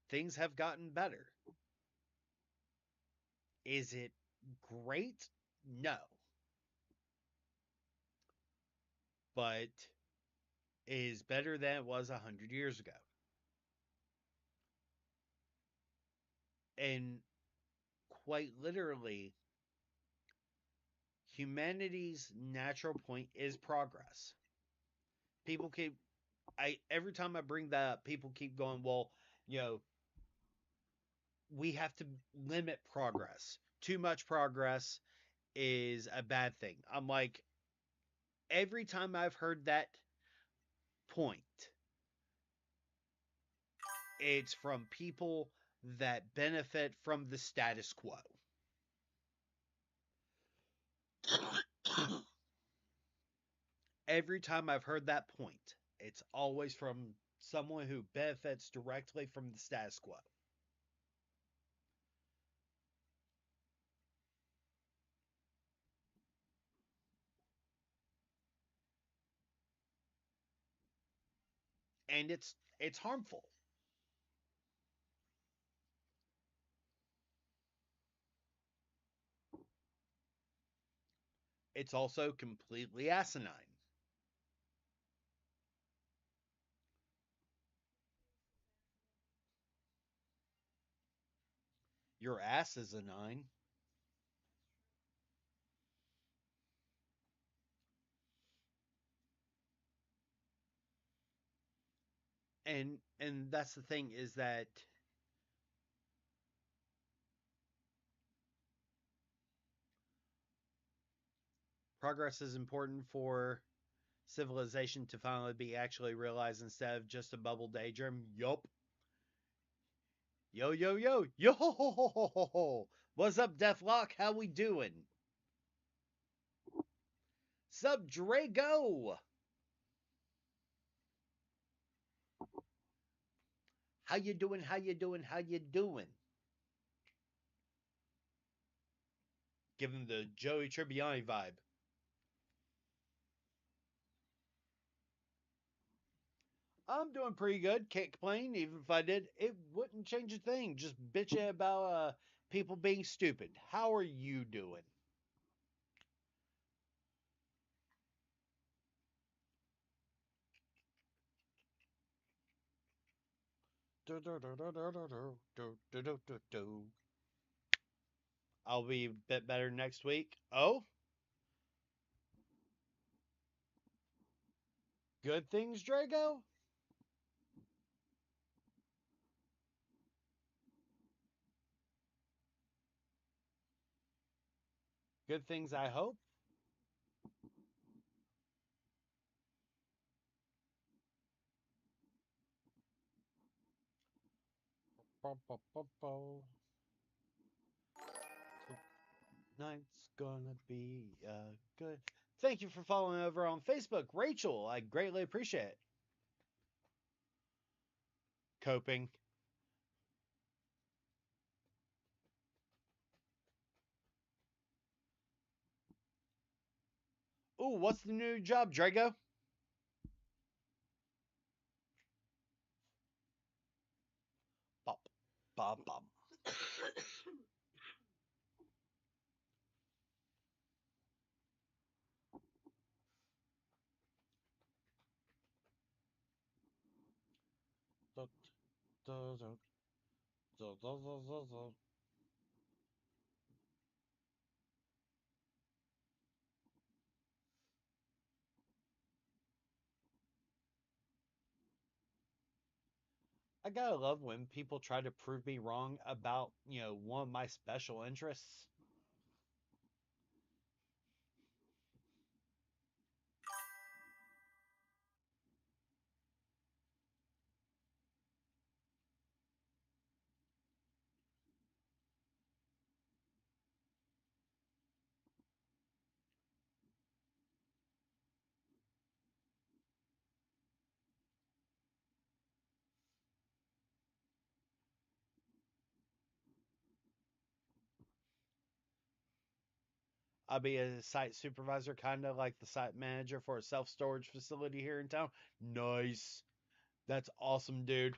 things have gotten better. Is it great? No. But it is better than it was 100 years ago. And quite literally, humanity's natural point is progress. People keep every time I bring that up, people keep going, well, you know, we have to limit progress. Too much progress is a bad thing. I'm like, every time I've heard that point, it's from people that benefit from the status quo. Every time I've heard that point, it's always from someone who benefits directly from the status quo. And it's harmful. It's also completely asinine. Your ass is a nine. And that's the thing, is that progress is important for civilization to finally be actually realized instead of just a bubble daydream. Yup. Yo, yo, yo, yo, ho, ho, ho, ho, ho, ho. What's up, Deathlock? How we doing? Sup, Drago? How you doing? How you doing? How you doing? Giving the Joey Tribbiani vibe. I'm doing pretty good. Can't complain. Even if I did, it wouldn't change a thing. Just bitching about people being stupid. How are you doing? I'll be a bit better next week. Oh, good things, Drago? Good things, I hope. Tonight's gonna be good. Thank you for following over on Facebook, Rachel. I greatly appreciate it. Coping. Ooh, what's the new job, Drago? Bop, bop, bop. I gotta love when people try to prove me wrong about, one of my special interests. I'll be a site supervisor, kind of like the site manager for a self storage facility here in town. Nice. That's awesome, dude.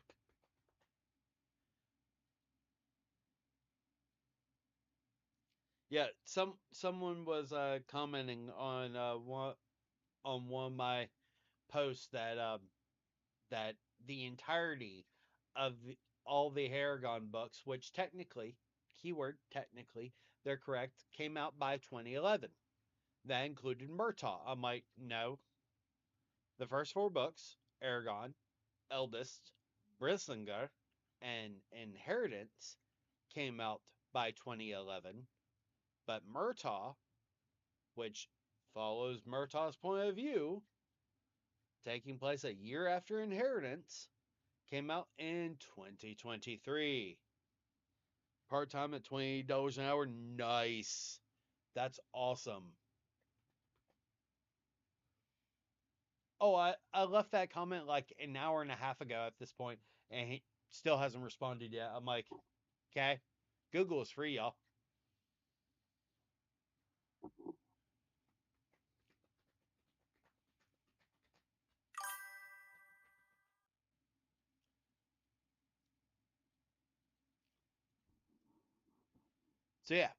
Yeah, someone was commenting on one of my posts that that the entirety of all the Aragon books, which technically, keyword technically, they're correct, came out by 2011. That included Murtaugh. I'm like, no. The first four books, Aragon, Eldest, Brislinger, and Inheritance, came out by 2011. But Murtaugh, which follows Murtaugh's point of view, taking place a year after Inheritance, came out in 2023. Part time at $20 an hour. Nice. That's awesome. Oh, I left that comment like an hour and a half ago at this point, and he still hasn't responded yet. I'm like, okay, Google is free, y'all. So yeah,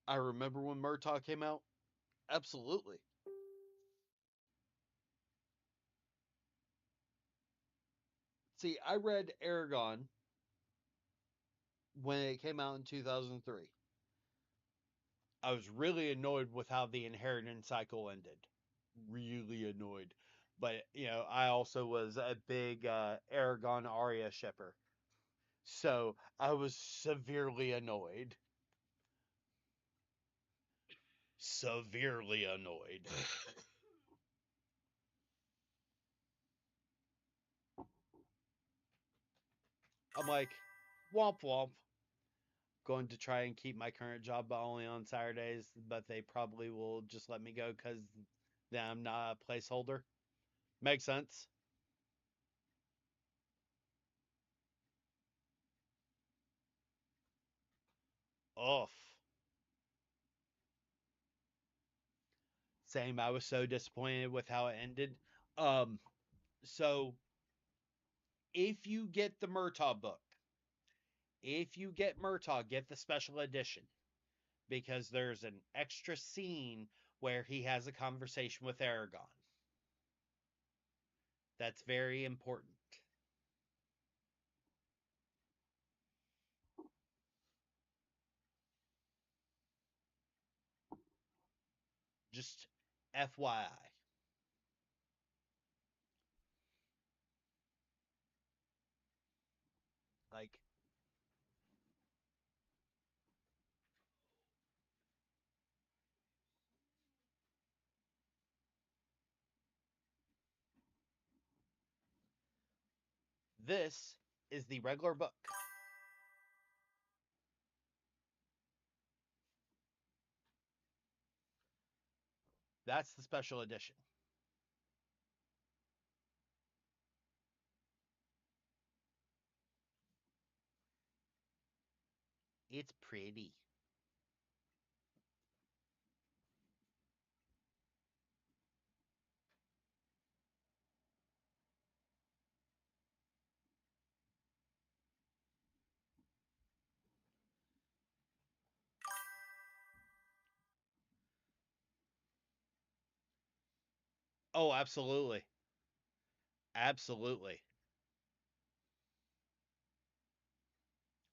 I remember when Murtaugh came out. Absolutely. See, I read Aragon when it came out in 2003. I was really annoyed with how the inheritance cycle ended. Really annoyed. But, I also was a big Aragon Arya shipper. So I was severely annoyed. Severely annoyed. I'm like, womp womp. Going to try and keep my current job, but only on Saturdays, but they probably will just let me go because then I'm not a placeholder. Makes sense. Off. Same. I was so disappointed with how it ended. Um, so if you get the Murtaugh book, if you get Murtaugh, get the special edition because there's an extra scene where he has a conversation with Aragon. That's very important. Just FYI. Like, this is the regular book. That's the special edition. It's pretty. Oh, absolutely. Absolutely.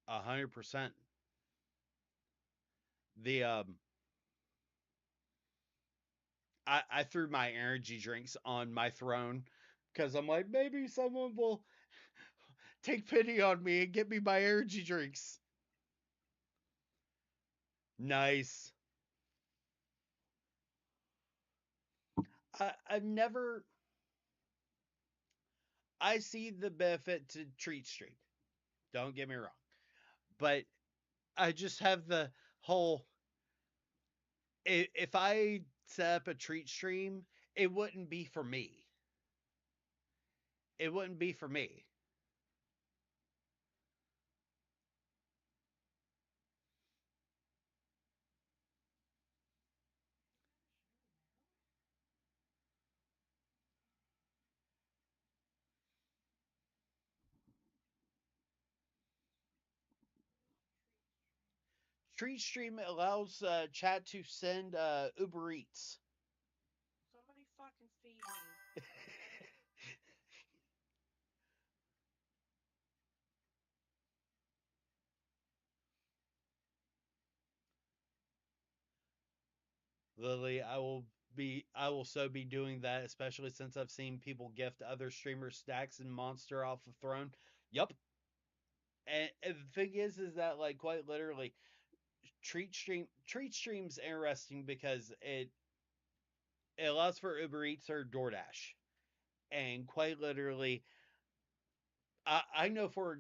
100%. The I threw my energy drinks on my throne because I'm like, maybe someone will take pity on me and get me my energy drinks. Nice. I've never. I see the benefit to Treat Street. Don't get me wrong, but I just have the whole If I set up a treat stream, it wouldn't be for me. It wouldn't be for me. Treat stream allows chat to send Uber Eats. Somebody fucking feed me. Lily, I will so be doing that, especially since I've seen people gift other streamers stacks and monster off the throne. Yup. And the thing is that like quite literally, treat streams interesting because it allows for Uber Eats or DoorDash, and quite literally, I know for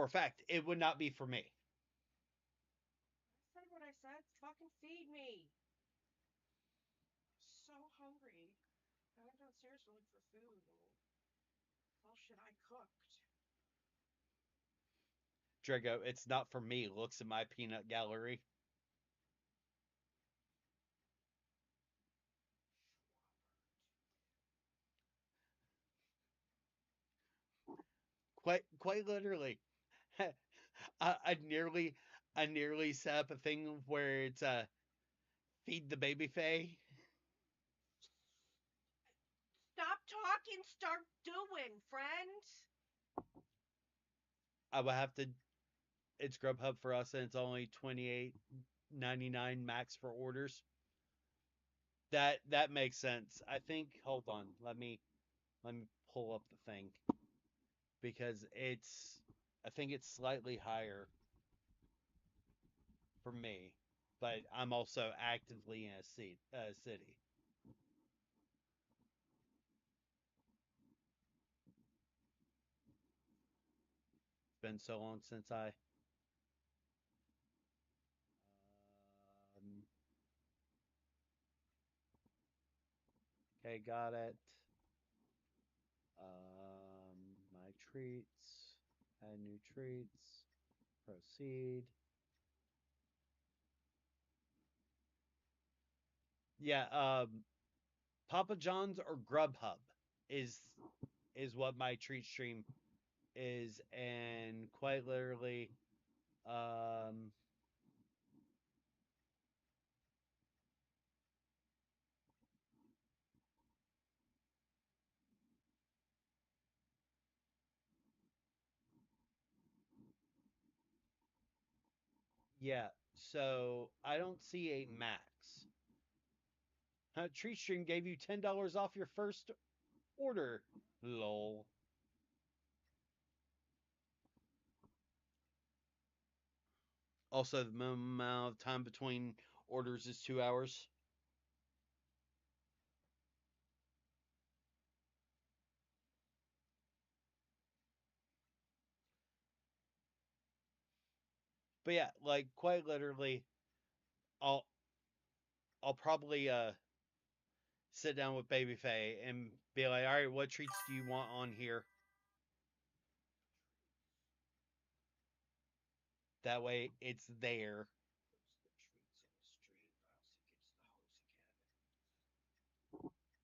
a fact it would not be for me. I said what I said. Fucking feed me. So hungry. I went downstairs to look for food, and all shit I cooked. Drago, it's not for me. Looks at my peanut gallery. Quite literally. I, I nearly I nearly set up a thing where it's feed the baby Faye. Stop talking, start doing, friend. I would have to. It's Grubhub for us, and it's only $28.99 max for orders. That makes sense. I think. Hold on. Let me pull up the thing because it's. I think it's slightly higher for me, but I'm also actively in a city. It's been so long since I. Um, okay, got it. My treats. Add new treats. Proceed. Yeah, Papa John's or Grubhub is is what my treat stream is, and quite literally, um, yeah. So I don't see a max. Treat stream gave you $10 off your first order. Lol. Also, the minimum amount of time between orders is 2 hours. But yeah, like quite literally, I'll I'll probably sit down with Baby Faye and be like, all right, what treats do you want on here? That way it's there. Puts the treats in the street, or else he gets the hose again.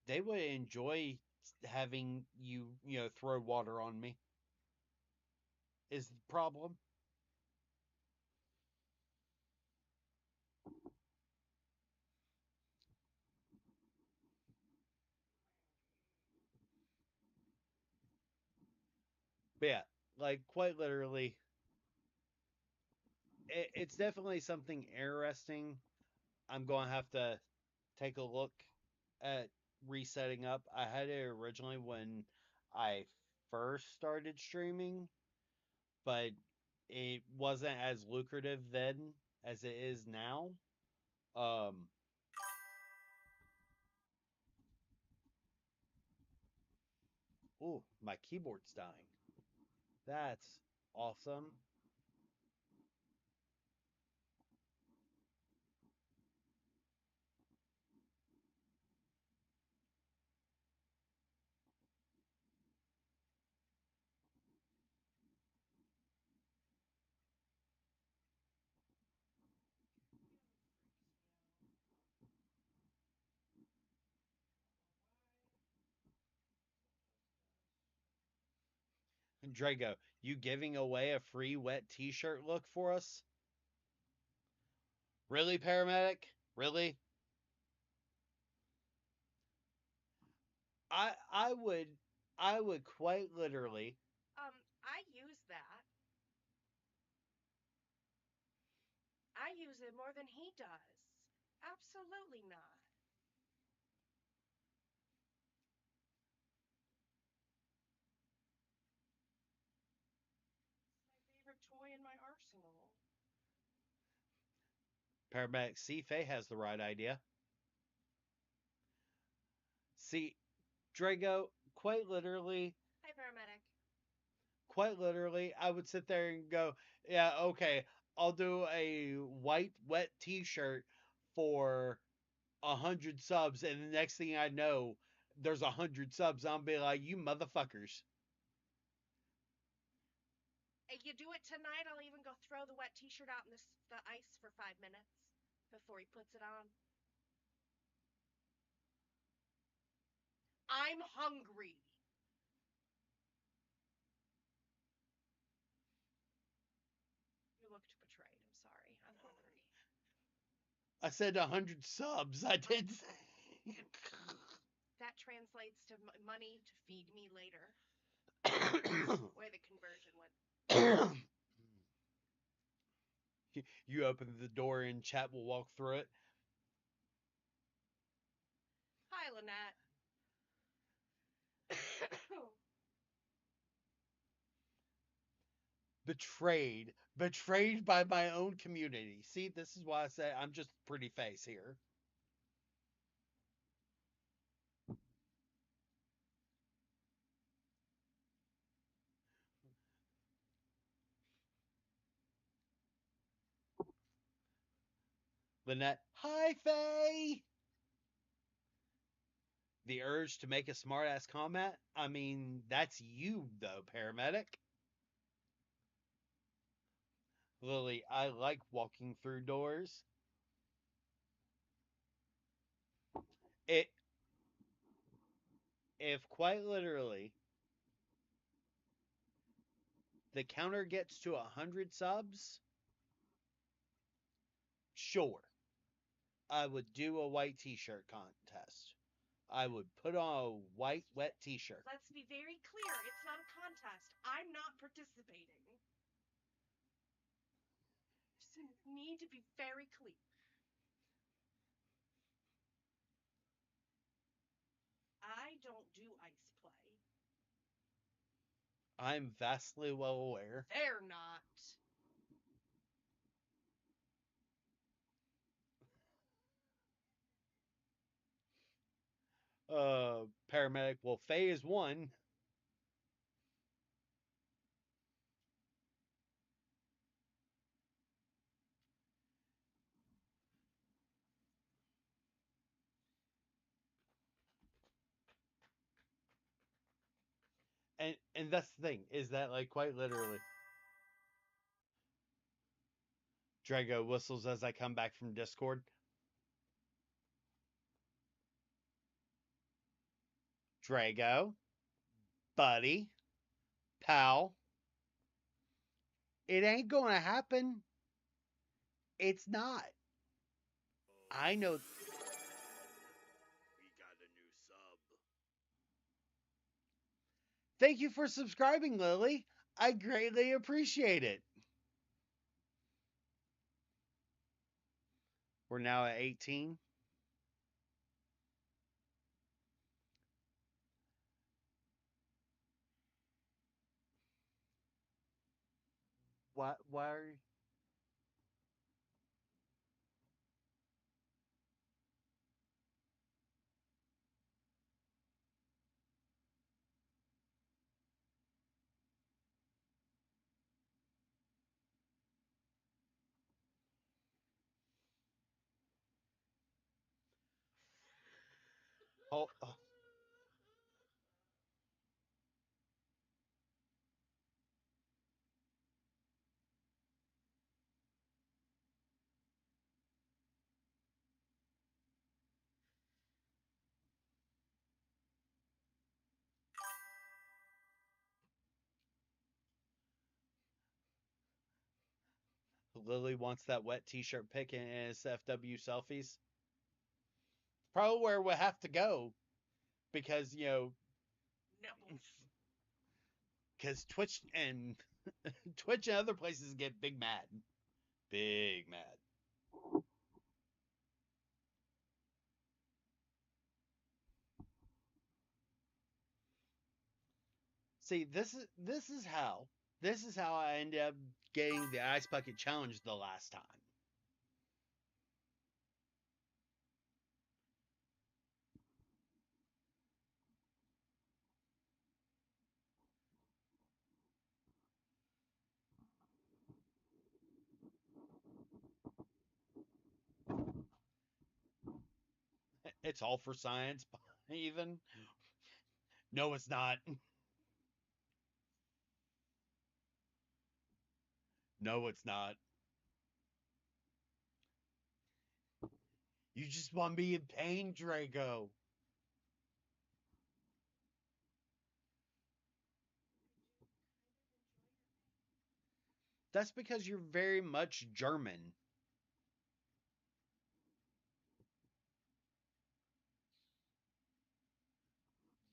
They would enjoy having you throw water on me. Is the problem. But yeah, like quite literally, it's definitely something interesting. I'm going to have to take a look at resetting up. I had it originally when I first started streaming, but it wasn't as lucrative then as it is now. Um, oh, my keyboard's dying. That's awesome. Drago, you giving away a free wet t-shirt look for us? Really, paramedic? Really? I I would I would quite literally. I use that. I use it more than he does. Absolutely not. It's my favorite toy in my arsenal. Paramedic C. Faye has the right idea. See, Drago, Hi, paramedic. quite literally, I would sit there and go, yeah, okay, I'll do a white wet t-shirt for 100 subs, and the next thing I know, there's 100 subs. I'll be like, you motherfuckers. If you do it tonight, I'll even go throw the wet t-shirt out in the ice for 5 minutes before he puts it on. I'm hungry. You looked betrayed. I'm sorry. I'm hungry. I said 100 subs. I did say. That translates to money to feed me later. Way the conversion went. You open the door and chat will walk through it. Hi, Lynette. Betrayed by my own community. See, this is why I say I'm just pretty face here. Lynette, hi Faye. The urge to make a smartass comment? I mean, that's you though, paramedic. Lily, I like walking through doors. It if quite literally the counter gets to 100 subs, sure, I would do a white t-shirt contest. I would put on a white wet t-shirt. Let's be very clear. It's not a contest. I'm not participating. Need to be very clear. I don't do ice play. I'm vastly well aware. They're not. Paramedic, well, Faye is one. And that's the thing, is that like quite literally Drago whistles as I come back from Discord. Drago, buddy, pal, it ain't gonna happen. It's not. I know. We got a new sub. Thank you for subscribing, Lily. I greatly appreciate it. We're now at 18. Why are you? Oh, Lily wants that wet t-shirt pic in SFW selfies. Probably where we'll have to go because, No. because Twitch and Twitch and other places get big mad. Big mad. See, this is how I ended up getting the Ice Bucket Challenge the last time. It's all for science, even. No, it's not. No, it's not. You just want me in pain, Draco. That's because you're very much German.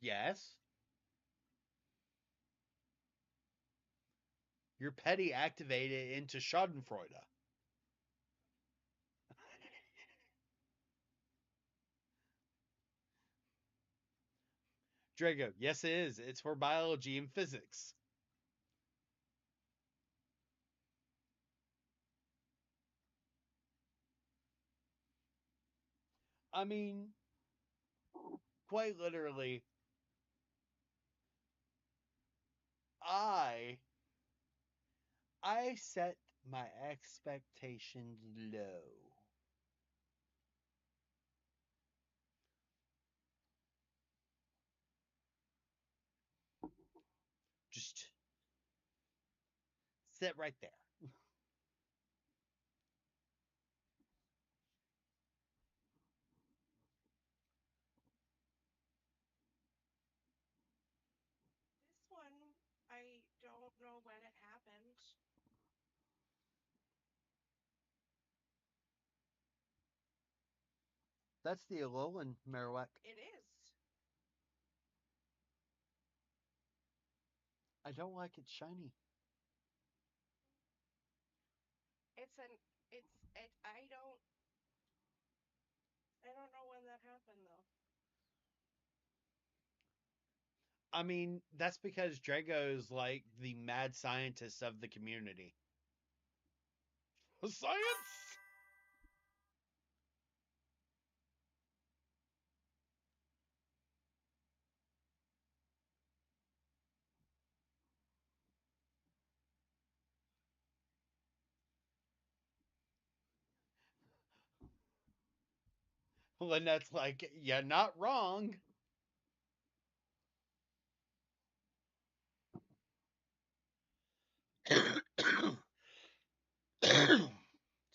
Yes. You're petty activated into Schadenfreude. Drago, yes, it is. It's for biology and physics. I mean, quite literally, I I set my expectations low. Just sit right there. This one, I don't know when it happened. That's the Alolan Marowak. It is. I don't like it shiny. It's an. It's. It. I don't. I don't know when that happened though. I mean, that's because Drago's like the mad scientist of the community. Science! Lynette's like, you're not wrong.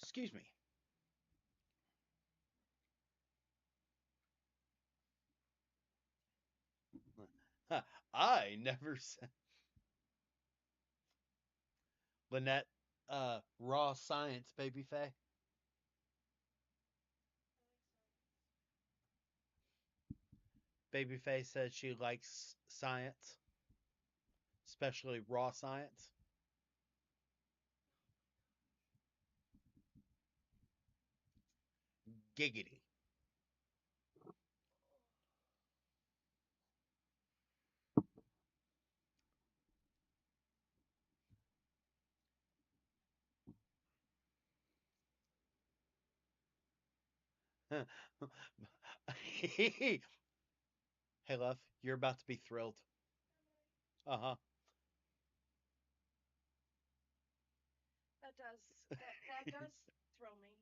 Excuse me. I never said. Lynette, raw science, baby Faye. Babyface says she likes science, especially raw science. Giggity. Hey, love, you're about to be thrilled. Uh huh. That does. That does throw me.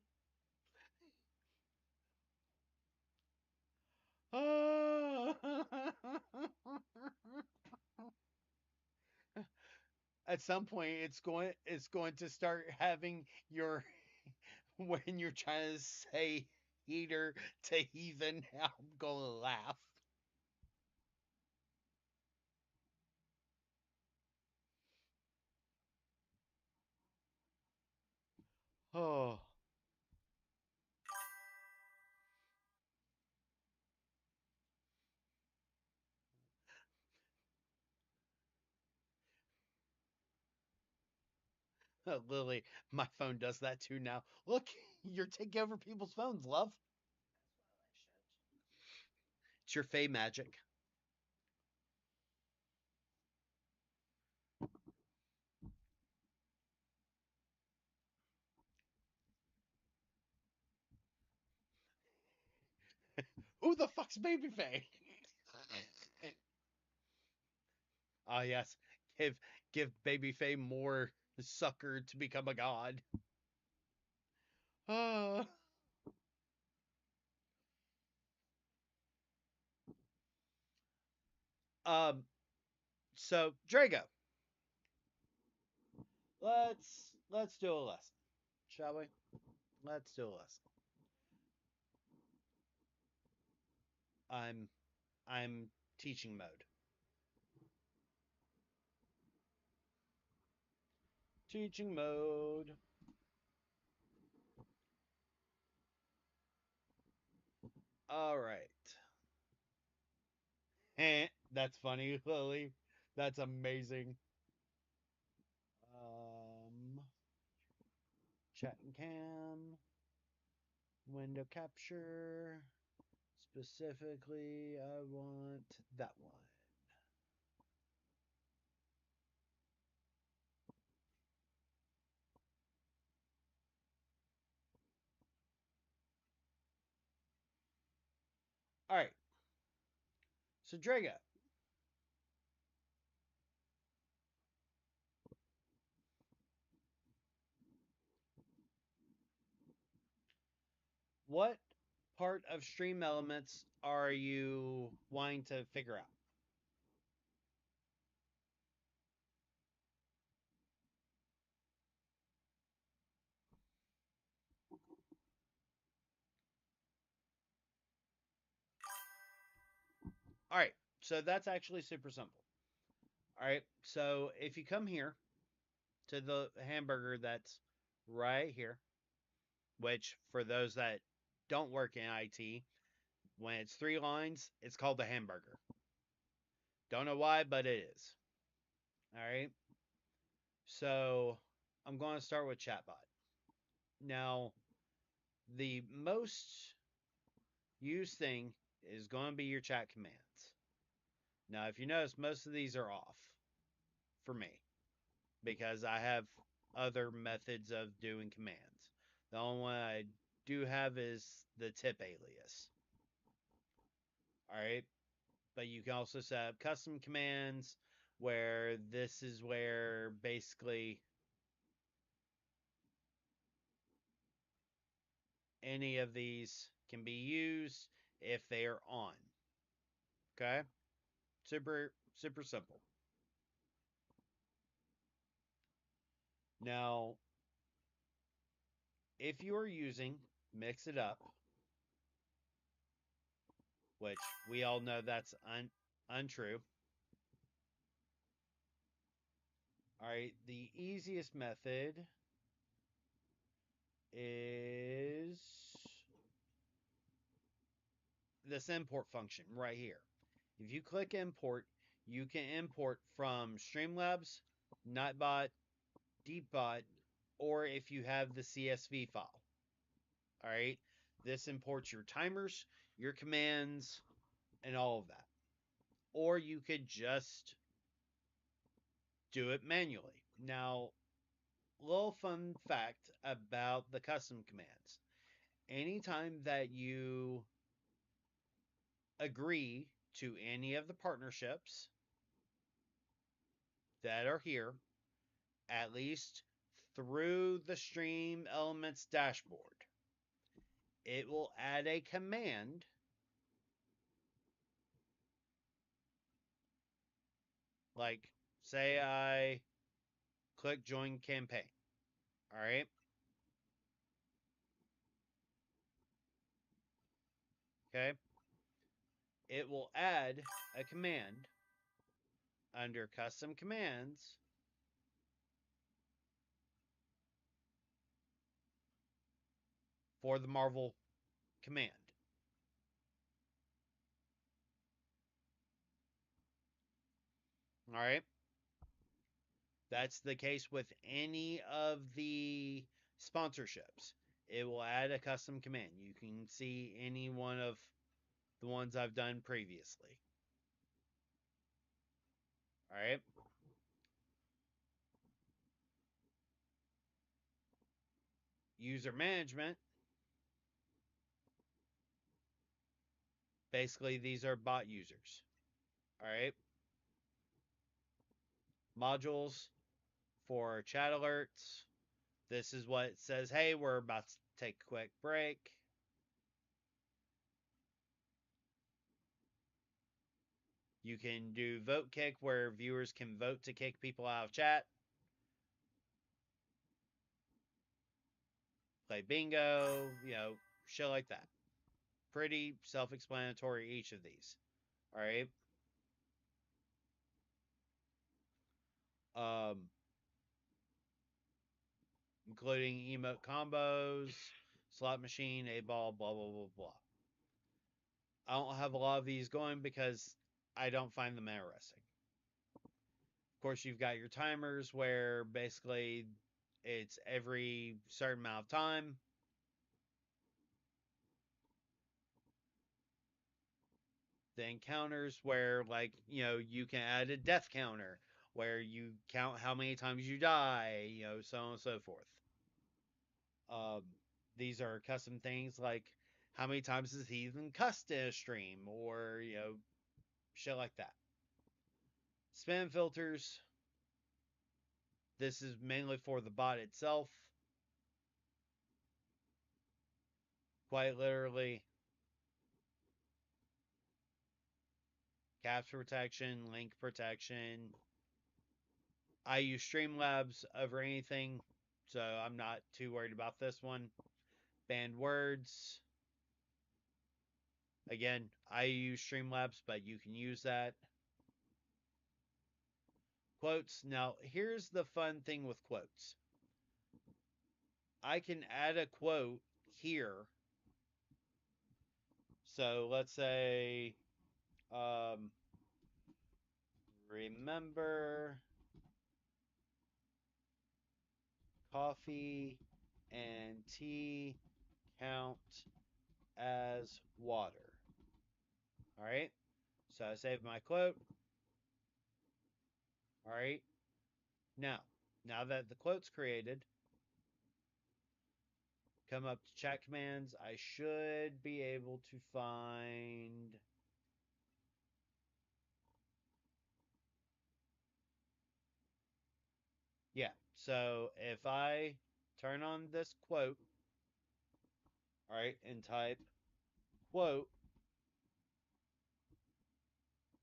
At some point, it's going to start having your when you're trying to say heater to heathen. I'm gonna laugh. Oh. Lily, my phone does that too now. Look, you're taking over people's phones, love. As well, I should. It's your Fey magic. Who the fuck's Baby Faye? Ah, yes. Give Baby Faye more sucker to become a god. Uh, um. So Drago, let's do a lesson, shall we? Let's do a lesson. I'm teaching mode. Teaching mode. All right. That's funny, Lily. That's amazing. Um, chat and cam, window capture. Specifically, I want that one. All right. So Drago, what part of Stream Elements are you wanting to figure out? All right. So that's actually super simple. All right. So if you come here to the hamburger that's right here, which for those that don't work in IT, when it's 3 lines, it's called the hamburger. Don't know why, but it is. All right. So I'm going to start with chatbot. Now, the most used thing is going to be your chat commands. Now, if you notice, most of these are off for me because I have other methods of doing commands. The only one I do have is the tip alias. All right. But you can also set up custom commands where this is where basically any of these can be used if they are on. Okay? Super simple. Now, if you are using Mix It Up, which we all know that's untrue. All right, the easiest method is this import function right here. If you click import, you can import from Streamlabs, Nightbot, Deepbot, or if you have the CSV file. All right, this imports your timers, your commands, and all of that. Or you could just do it manually. Now, little fun fact about the custom commands. Anytime that you agree to any of the partnerships that are here, at least through the Stream Elements dashboard, it will add a command like, say I click join campaign. All right. Okay. It will add a command under custom commands for the Marvel command. All right. That's the case with any of the sponsorships. It will add a custom command. You can see any one of the ones I've done previously. All right. User management. Basically, these are bot users. All right. Modules for chat alerts. This is what it says. Hey, we're about to take a quick break. You can do vote kick where viewers can vote to kick people out of chat. Play bingo, shit like that. Pretty self-explanatory, each of these. All right. Including emote combos, slot machine, a ball, blah, blah, blah, blah. I don't have a lot of these going because I don't find them interesting. Of course, you've got your timers where basically it's every certain amount of time. The encounters where, like, you can add a death counter where you count how many times you die, so on and so forth. These are custom things like how many times is he even cussed in a stream, or shit like that. Spam filters. This is mainly for the bot itself. Quite literally. Caps protection, link protection. I use Streamlabs over anything, so I'm not too worried about this one. Banned words. Again, I use Streamlabs, but you can use that. Quotes. Now, here's the fun thing with quotes. I can add a quote here. So let's say, remember coffee and tea count as water. All right. So I save my quote. All right. Now that the quote's created, come up to chat commands. I should be able to find. Yeah. So if I turn on this quote, all right, and type quote,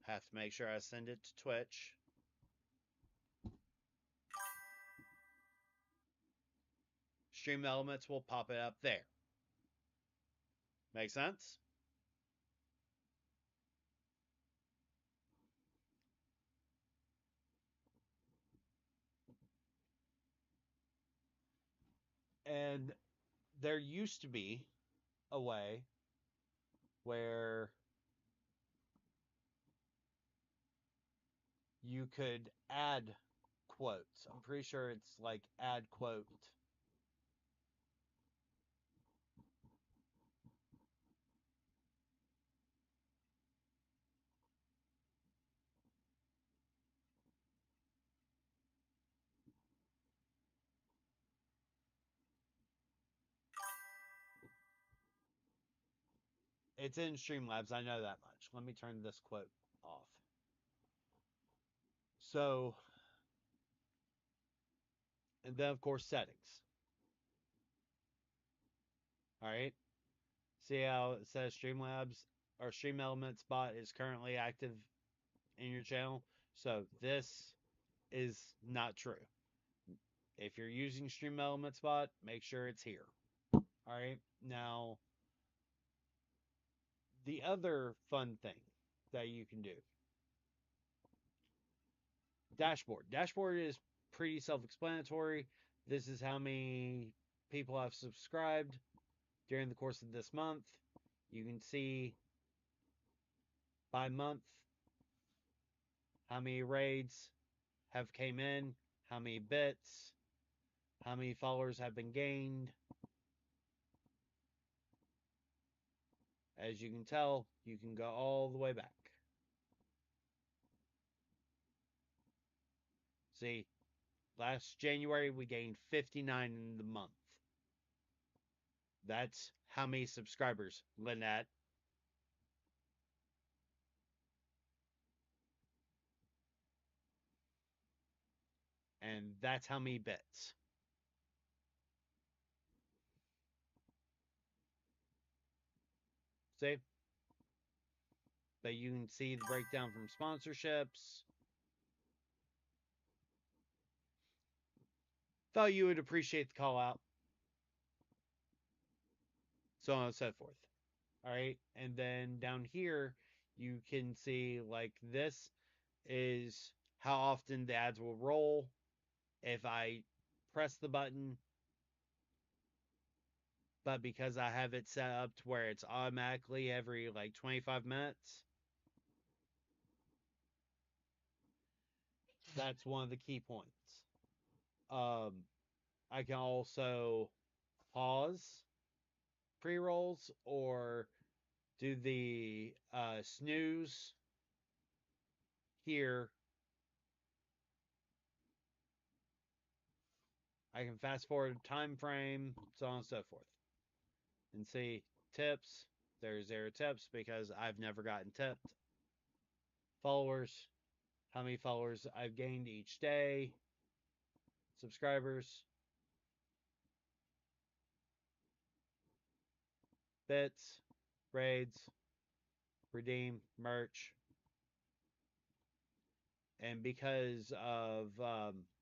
have to make sure I send it to Twitch. Stream Elements will pop it up there. Make sense? And there used to be a way where you could add quotes. I'm pretty sure it's like add quote. It's in Streamlabs, I know that much. Let me turn this quote off. So, and then of course settings. All right. See how it says Streamlabs or Stream Elements bot is currently active in your channel? So this is not true. If you're using Stream Elements bot, make sure it's here. All right. Now, the other fun thing that you can do. Dashboard. Dashboard is pretty self-explanatory. This is how many people have subscribed. during the course of this month. You can see by month how many raids have came in, how many bits, how many followers have been gained. As you can tell, you can go all the way back. See, last January we gained 59 in the month. That's how many subscribers, Lynette. And that's how many bits. See? But you can see the breakdown from sponsorships. Thought you would appreciate the call out. So on and so forth. All right. And then down here, you can see like this is how often the ads will roll. If I press the button, but because I have it set up to where it's automatically every like 25 minutes, that's one of the key points. I can also pause pre-rolls or do the snooze here. I can fast forward time frame, so on and so forth. And see tips. There's 0 tips because I've never gotten tipped. Followers, how many followers I've gained each day. Subscribers. Bits, raids, redeem, merch. And because of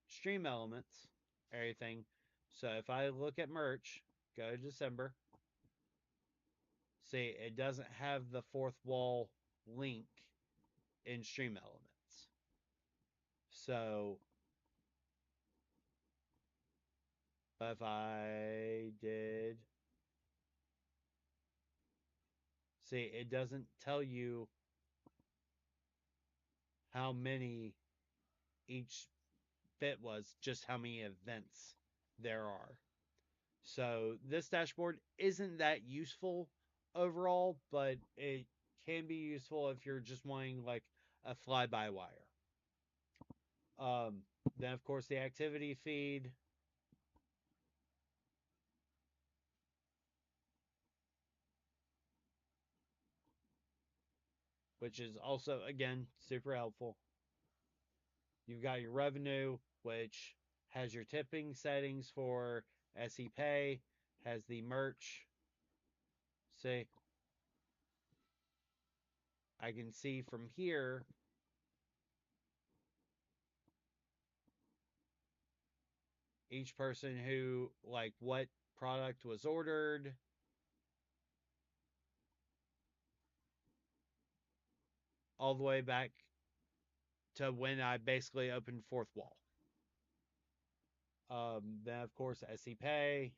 stream elements, everything. So if I look at merch, go to December. See, it doesn't have the fourth wall link in stream elements. So if I did, see, it doesn't tell you how many each bit was, just how many events there are. So this dashboard isn't that useful overall, but it can be useful if you're just wanting like a fly-by-wire. Then of course the activity feed. Which is also, again, super helpful. You've got your revenue, which has your tipping settings for SE Pay, has the merch. See, I can see from here each person who, like, what product was ordered. All the way back to when I basically opened fourth wall. Then, of course, SE Pay,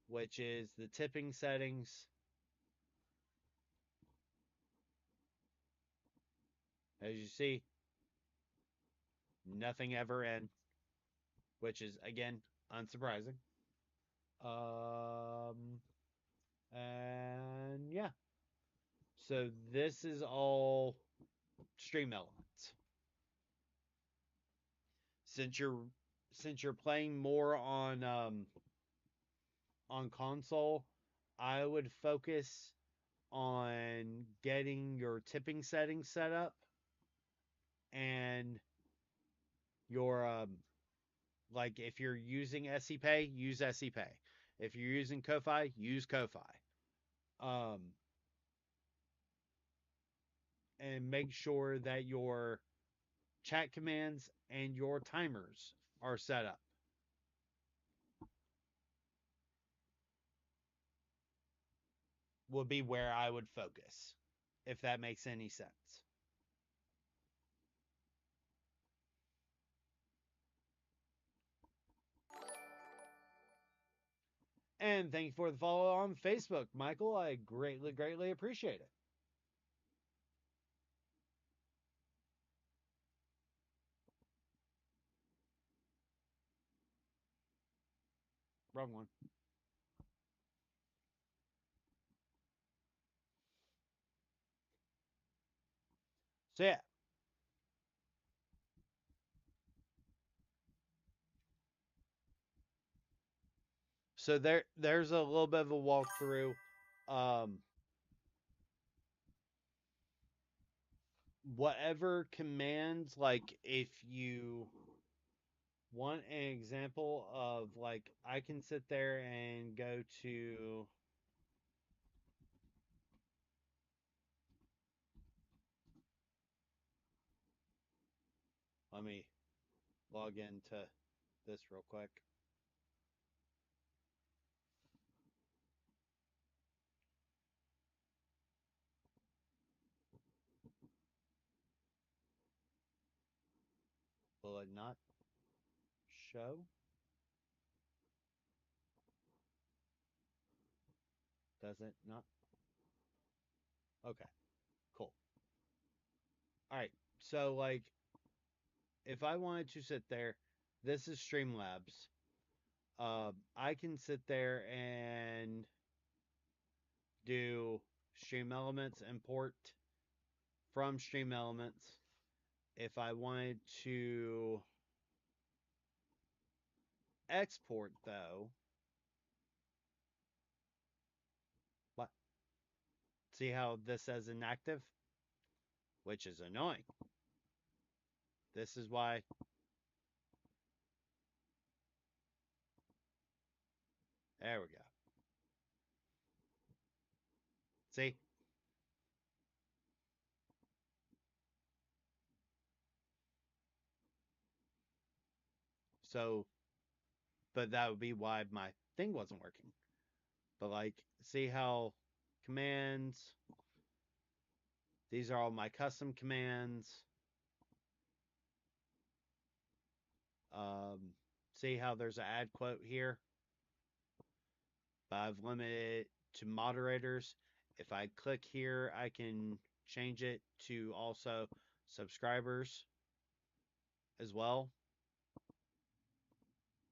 which is the tipping settings. As you see, nothing ever in, which is, again, unsurprising. And yeah. So this is all stream elements. Since you're playing more on console, I would focus on getting your tipping settings set up and your like if you're using SE Pay, use SE Pay. If you're using Ko-Fi, use Ko-Fi. And make sure that your chat commands and your timers are set up. Would be where I would focus, if that makes any sense. And thank you for the follow on Facebook, Michael. I greatly, greatly appreciate it. Wrong one. So yeah. So there's a little bit of a walkthrough. Um, whatever commands, like if you want an example of, like, I can sit there and go to, let me log into this real quick. Will it not show? Does it not? Okay, cool. All right. So, like, if I wanted to sit there, this is Streamlabs. I can sit there and do Stream Elements, import from Stream Elements. If I wanted to export, though, what? See how this says inactive? Which is annoying. This is why. There we go. See? So, but that would be why my thing wasn't working. But, like, see how commands, these are all my custom commands. See how there's an add quote here? But I've limited it to moderators. If I click here, I can change it to also subscribers as well.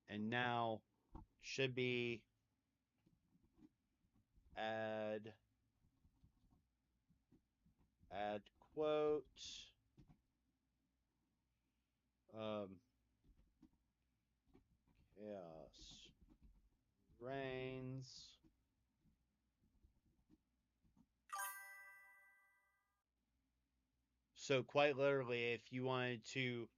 And now should be add quote, chaos reigns. So quite literally, if you wanted to,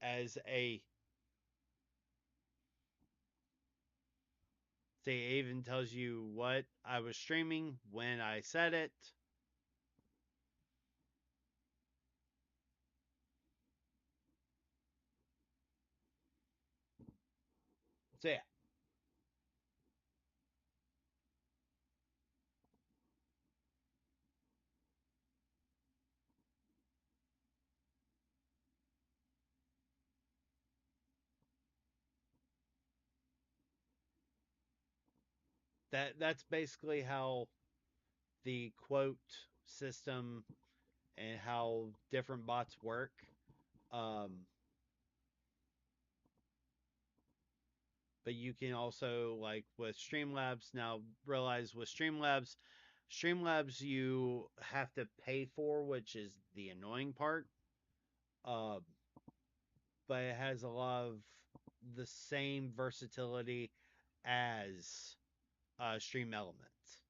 as a, say, it even tells you what I was streaming when I said it. So yeah. That's basically how the quote system and how different bots work. But you can also, like with Streamlabs, now realize with Streamlabs you have to pay for, which is the annoying part. But it has a lot of the same versatility as Stream Elements.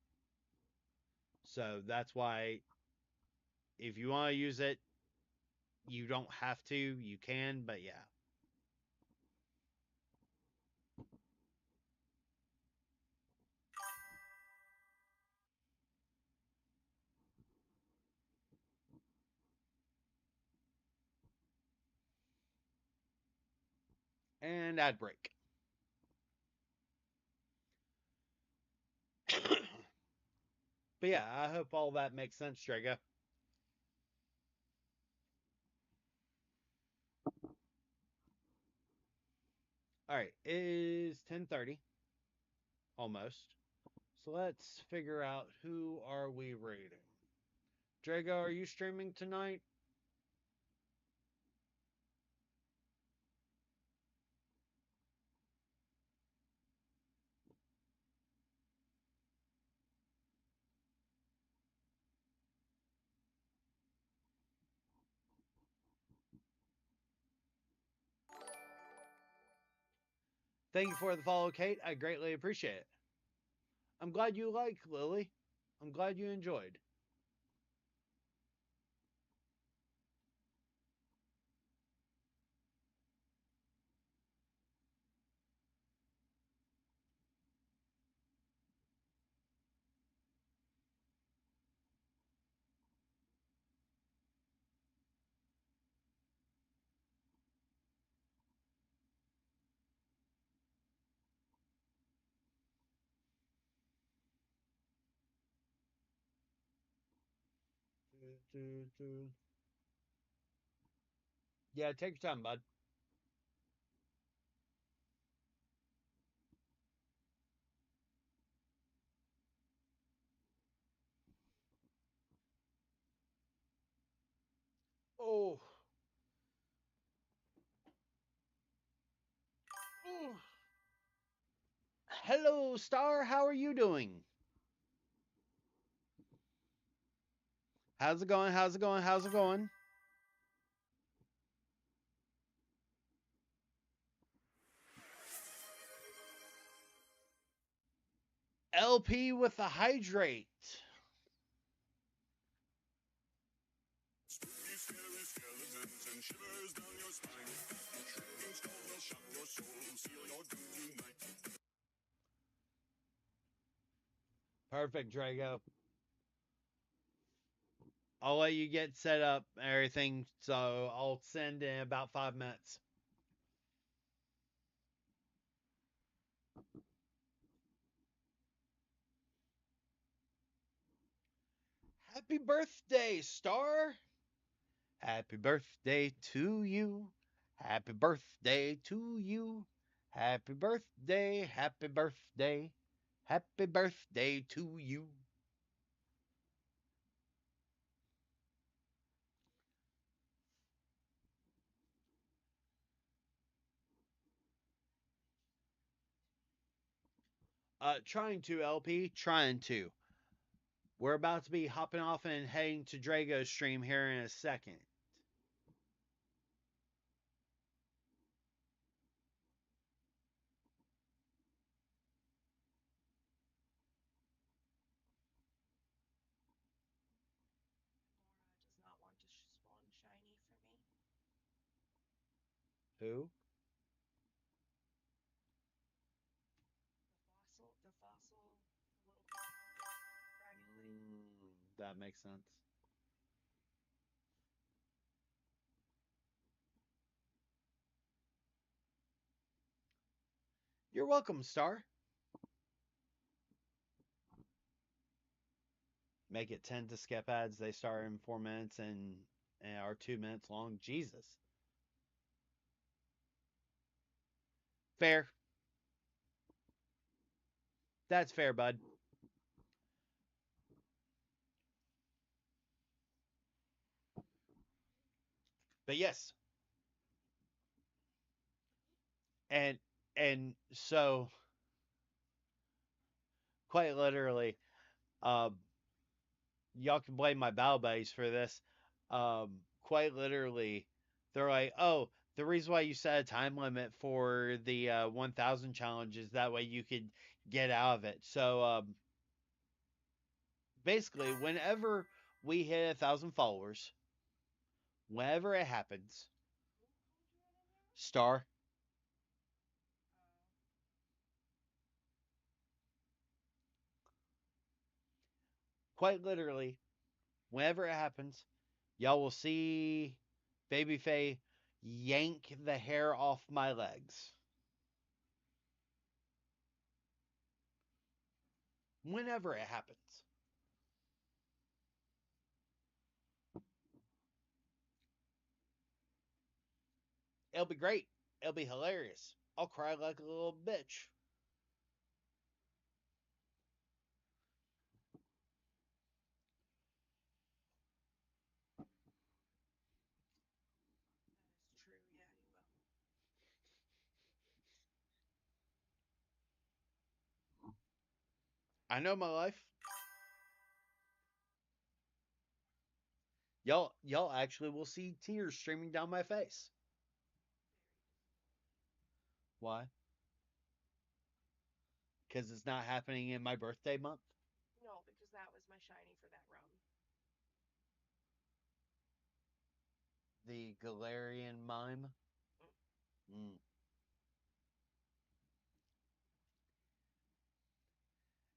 So that's why if you want to use it, you don't have to. You can, but yeah. And ad break. But yeah, I hope all that makes sense, Drago. All right, it is 10:30 almost. So let's figure out who are we rating. Drago, are you streaming tonight? Thank you for the follow, Kate. I greatly appreciate it. I'm glad you like Lily. I'm glad you enjoyed. Yeah, take your time, bud. Oh. Oh. Hello, Star. How are you doing? How's it going? How's it going? How's it going? LP with the hydrate. Perfect, Drago. I'll let you get set up and everything, so I'll send in about 5 minutes. Happy birthday, Star! Happy birthday to you. Happy birthday to you. Happy birthday, happy birthday. Happy birthday to you. Trying to, LP, trying to. We're about to be hopping off and heading to Drago's stream here in a second. Laura does not want to spawn shiny for me. Who? The fossil, the little dragon thing. That makes sense. You're welcome, Star. Make it 10 to skip ads. They start in 4 minutes and are 2 minutes long. Jesus. Fair. That's fair, bud. But yes. And so quite literally, um, y'all can blame my battle buddies for this. Quite literally, they're like, "Oh, the reason why you set a time limit for the 1,000 challenge is that way you could get out of it." So basically, whenever we hit 1,000 followers, whenever it happens, Star, quite literally, whenever it happens, y'all will see Baby Faye yank the hair off my legs. Whenever it happens. It'll be great. It'll be hilarious. I'll cry like a little bitch. That is true. Yeah, you will. I know my life. Y'all actually will see tears streaming down my face. Why? Because it's not happening in my birthday month. No, because that was my shiny for that rum. The Galarian mime. Mm.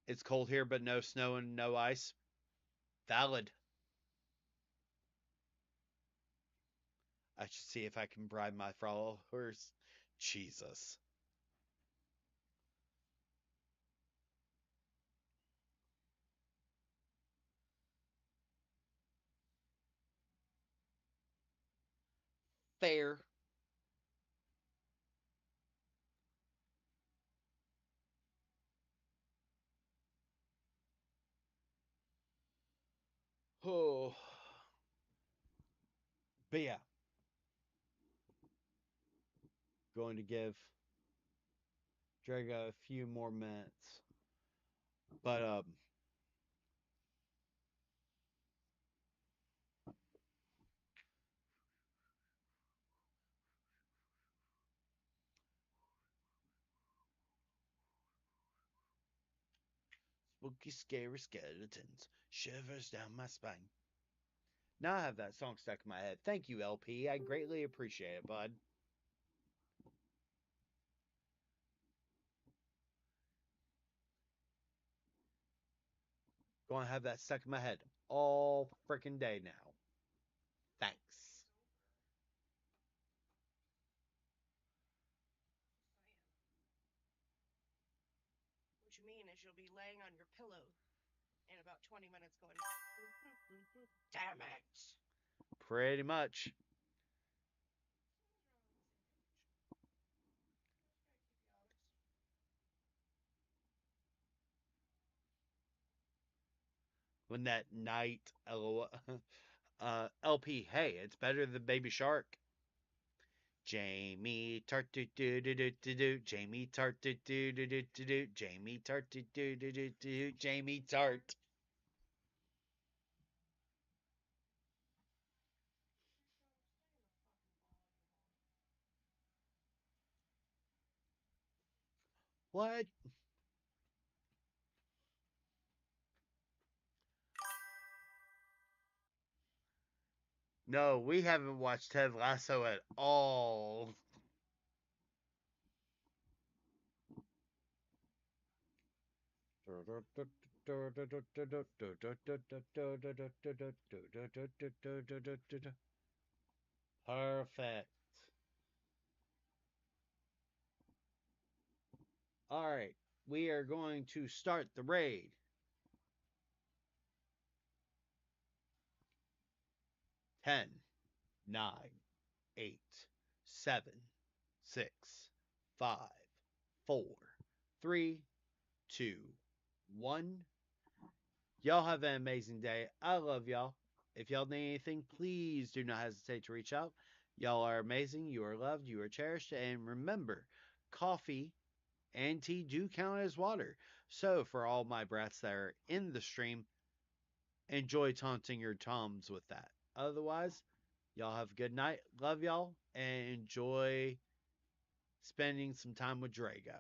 It's cold here, but no snow and no ice. Valid. I should see if I can bribe my followers. Jesus. Fair. Oh. But yeah, going to give Drago a few more minutes. But spooky, scary skeletons, shivers down my spine. Now I have that song stuck in my head. Thank you, LP. I greatly appreciate it, bud. Going to have that stuck in my head all freaking day now. Thanks. What you mean is you'll be laying on your pillow in about 20 minutes going, damn it. Pretty much. When that night, LP, hey, it's better than Baby Shark. Jamie Tart do do do do do do. Jamie Tart do do do do do do. Jamie Tart do do do do do. Jamie Tart. What? No, we haven't watched Ted Lasso at all. Perfect. All right, we are going to start the raid. 10, 9, 8, 7, 6, 5, 4, 3, 2, 1. Y'all have an amazing day. I love y'all. If y'all need anything, please do not hesitate to reach out. Y'all are amazing. You are loved. You are cherished. And remember, coffee and tea do count as water. So, for all my brats that are in the stream, enjoy taunting your toms with that. Otherwise, y'all have a good night. Love y'all. And enjoy spending some time with Drago.